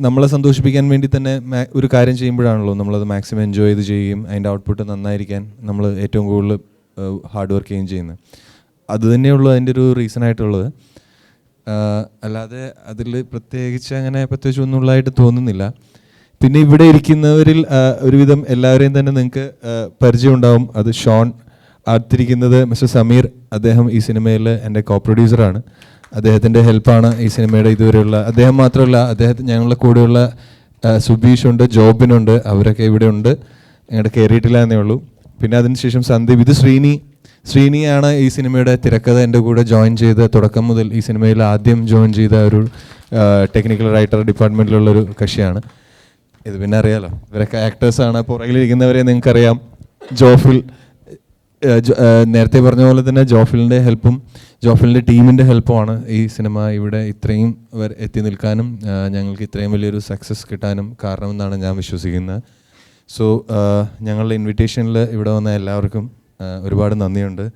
നമ്മളെ സന്തോഷിപ്പിക്കാൻ വേണ്ടി തന്നെ ഒരു കാര്യം ചെയ്യുമ്പോഴാണല്ലോ നമ്മളത് മാക്സിമം എൻജോയ് ചെയ്ത് ചെയ്യുകയും അതിൻ്റെ ഔട്ട്പുട്ട് നന്നായിരിക്കാൻ നമ്മൾ ഏറ്റവും കൂടുതൽ ഹാർഡ് വർക്ക് ചെയ്യുകയും ചെയ്യുന്നത്. അത് തന്നെയുള്ളൂ അതിൻ്റെ ഒരു റീസൺ ആയിട്ടുള്ളത്. അല്ലാതെ അതിൽ പ്രത്യേകിച്ച് ഒന്നുള്ളതായിട്ട് തോന്നുന്നില്ല. പിന്നെ ഇവിടെ ഇരിക്കുന്നവരിൽ ഒരുവിധം എല്ലാവരെയും തന്നെ നിങ്ങൾക്ക് പരിചയം ഉണ്ടാവും. അത് ഷോൺ, അടുത്തിരിക്കുന്നത് മിസ്റ്റർ സമീർ. അദ്ദേഹം ഈ സിനിമയിൽ എൻ്റെ കോ പ്രൊഡ്യൂസറാണ്. അദ്ദേഹത്തിൻ്റെ ഹെൽപ്പാണ് ഈ സിനിമയുടെ ഇതുവരെയുള്ള. അദ്ദേഹം മാത്രമല്ല, ഞങ്ങളുടെ കൂടെയുള്ള സുബീഷുണ്ട്, ജോബിനുണ്ട്, അവരൊക്കെ ഇവിടെ ഉണ്ട്. ഞങ്ങളുടെ കയറിയിട്ടില്ല എന്നേ ഉള്ളൂ. പിന്നെ അതിനുശേഷം സന്ദീപ്. ഇത് ശ്രീനിയാണ് ഈ സിനിമയുടെ തിരക്കഥ എൻ്റെ കൂടെ ജോയിൻ ചെയ്ത് തുടക്കം മുതൽ ഈ സിനിമയിൽ ആദ്യം ജോയിൻ ചെയ്ത ഒരു ടെക്നിക്കൽ റൈറ്റർ ഡിപ്പാർട്ട്മെൻറ്റിലുള്ളൊരു കക്ഷിയാണ്. ഇത് പിന്നെ അറിയാലോ, ഇവരൊക്കെ ആക്ടേഴ്സാണ്. പുറകിലിരിക്കുന്നവരെ നിങ്ങൾക്കറിയാം. ജോഫിൽ, നേരത്തെ പറഞ്ഞ പോലെ തന്നെ ജോഫിലിൻ്റെ ടീമിൻ്റെ ഹെൽപ്പുമാണ് ഈ സിനിമ ഇവിടെ ഇത്രയും എത്തി നിൽക്കാനും ഞങ്ങൾക്ക് ഇത്രയും വലിയൊരു സക്സസ് കിട്ടാനും കാരണമെന്നാണ് ഞാൻ വിശ്വസിക്കുന്നത്. സോ ഞങ്ങളുടെ ഇൻവിറ്റേഷനിൽ ഇവിടെ വന്ന എല്ലാവർക്കും ഒരുപാട് നന്ദിയുണ്ട്.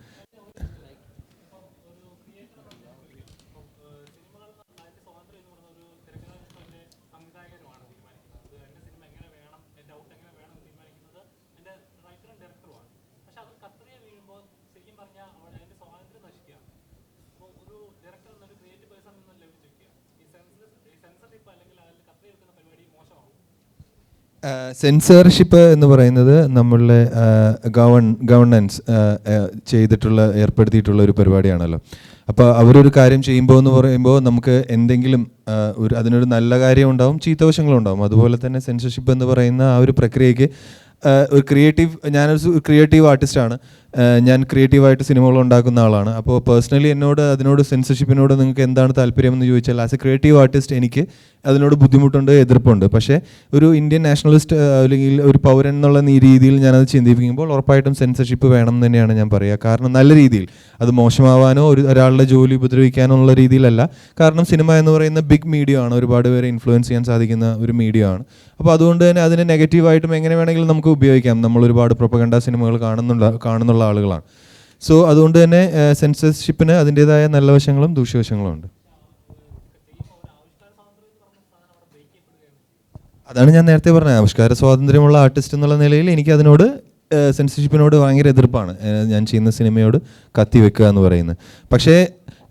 സെൻസർഷിപ്പ് എന്ന് പറയുന്നത് നമ്മളുടെ ഗവൺമെൻസ് ഏർപ്പെടുത്തിയിട്ടുള്ള ഒരു പരിപാടിയാണല്ലോ. അപ്പോൾ അവരൊരു കാര്യം ചെയ്യുമ്പോൾ എന്ന് പറയുമ്പോൾ നമുക്ക് എന്തെങ്കിലും അതിനൊരു നല്ല കാര്യം ഉണ്ടാവും, ചീത്തവശങ്ങളും ഉണ്ടാവും. അതുപോലെ തന്നെ സെൻസർഷിപ്പ് എന്ന് പറയുന്ന ആ ഒരു പ്രക്രിയയ്ക്ക് ഞാനൊരു ക്രിയേറ്റീവ് ആർട്ടിസ്റ്റാണ്. ഞാൻ ക്രിയേറ്റീവായിട്ട് സിനിമകൾ ഉണ്ടാക്കുന്ന ആളാണ്. അപ്പോൾ പേഴ്സണലി അതിനോട് സെൻസർഷിപ്പിനോട് നിങ്ങൾക്ക് എന്താണ് താല്പര്യമെന്ന് ചോദിച്ചാൽ, ആസ് എ ക്രിയേറ്റീവ് ആർട്ടിസ്റ്റ് എനിക്ക് അതിനോട് ബുദ്ധിമുട്ടുണ്ട്, എതിർപ്പുണ്ട്. പക്ഷേ ഒരു ഇന്ത്യൻ നാഷണലിസ്റ്റ് അല്ലെങ്കിൽ ഒരു പൗരൻ എന്നുള്ള രീതിയിൽ ഞാനത് ചിന്തിപ്പിക്കുമ്പോൾ ഉറപ്പായിട്ടും സെൻസർഷിപ്പ് വേണം എന്ന് തന്നെയാണ് ഞാൻ പറയുക. കാരണം നല്ല രീതിയിൽ, അത് മോശമാവാനോ ഒരാളുടെ ജോലി ഉപദ്രവിക്കാനോ ഉള്ള രീതിയിലല്ല. കാരണം സിനിമ എന്ന് പറയുന്ന ബിഗ് മീഡിയ ആണ്, ഒരുപാട് പേരെ ഇൻഫ്ലുവൻസ് ചെയ്യാൻ സാധിക്കുന്ന ഒരു മീഡിയ ആണ്. അപ്പോൾ അതുകൊണ്ട് തന്നെ അതിനെ നെഗറ്റീവായിട്ടും എങ്ങനെ വേണമെങ്കിലും നമുക്ക് ഉപയോഗിക്കാം. നമ്മൾ ഒരുപാട് പ്രൊപ്പഗണ്ട സിനിമകൾ കാണുന്നുള്ള ആളുകളാണ്. സോ അതുകൊണ്ട് തന്നെ സെൻസർഷിപ്പിന് അതിൻ്റെതായ നല്ല വശങ്ങളും ദൂഷ്യവശങ്ങളും ഉണ്ട്. അതാണ് ഞാൻ നേരത്തെ പറഞ്ഞത്, ആവിഷ്കാര സ്വാതന്ത്ര്യമുള്ള ആർട്ടിസ്റ്റ് എന്നുള്ള നിലയിൽ എനിക്ക് അതിനോട് സെൻസർഷിപ്പിനോട് ഭയങ്കര എതിർപ്പാണ്. ഞാൻ ചെയ്യുന്ന സിനിമയോട് കത്തി വെക്കുക എന്ന് പറയുന്നത്. പക്ഷേ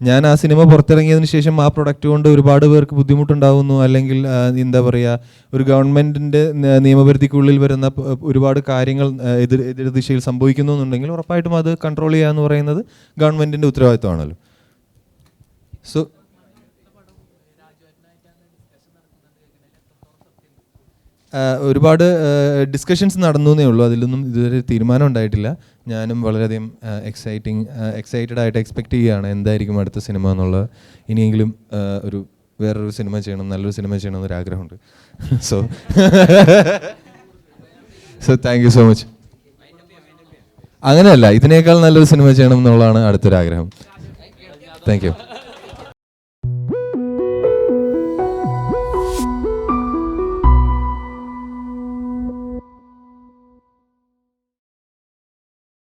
ഞാൻ ആ സിനിമ പുറത്തിറങ്ങിയതിന് ശേഷം ആ പ്രൊഡക്റ്റ് കൊണ്ട് ഒരുപാട് പേർക്ക് ബുദ്ധിമുട്ടുണ്ടാകുന്നു, അല്ലെങ്കിൽ എന്താ പറയുക, ഒരു ഗവൺമെൻറ്റിൻ്റെ നിയമപരിധിക്കുള്ളിൽ വരുന്ന ഒരുപാട് കാര്യങ്ങൾ എതിർ ദിശയിൽ സംഭവിക്കുന്നു എന്നുണ്ടെങ്കിൽ ഉറപ്പായിട്ടും അത് കൺട്രോൾ ചെയ്യുക എന്ന് പറയുന്നത് ഗവൺമെൻറ്റിൻ്റെ ഉത്തരവാദിത്വമാണല്ലോ. സോ ഒരുപാട് ഡിസ്കഷൻസ് നടന്നു എന്നേ ഉള്ളൂ. അതിലൊന്നും ഇതുവരെ തീരുമാനം ഉണ്ടായിട്ടില്ല. ഞാനും വളരെയധികം എക്സൈറ്റഡ് ആയിട്ട് എക്സ്പെക്റ്റ് ചെയ്യുകയാണ് എന്തായിരിക്കും അടുത്ത സിനിമ എന്നുള്ളത്. ഇനിയെങ്കിലും വേറൊരു സിനിമ ചെയ്യണം, നല്ലൊരു സിനിമ ചെയ്യണം എന്നൊരു ആഗ്രഹമുണ്ട്. So so thank you so much. അങ്ങനെയല്ല, ഇതിനേക്കാൾ നല്ലൊരു സിനിമ ചെയ്യണം എന്നുള്ളതാണ് അടുത്തൊരാഗ്രഹം. Thank you.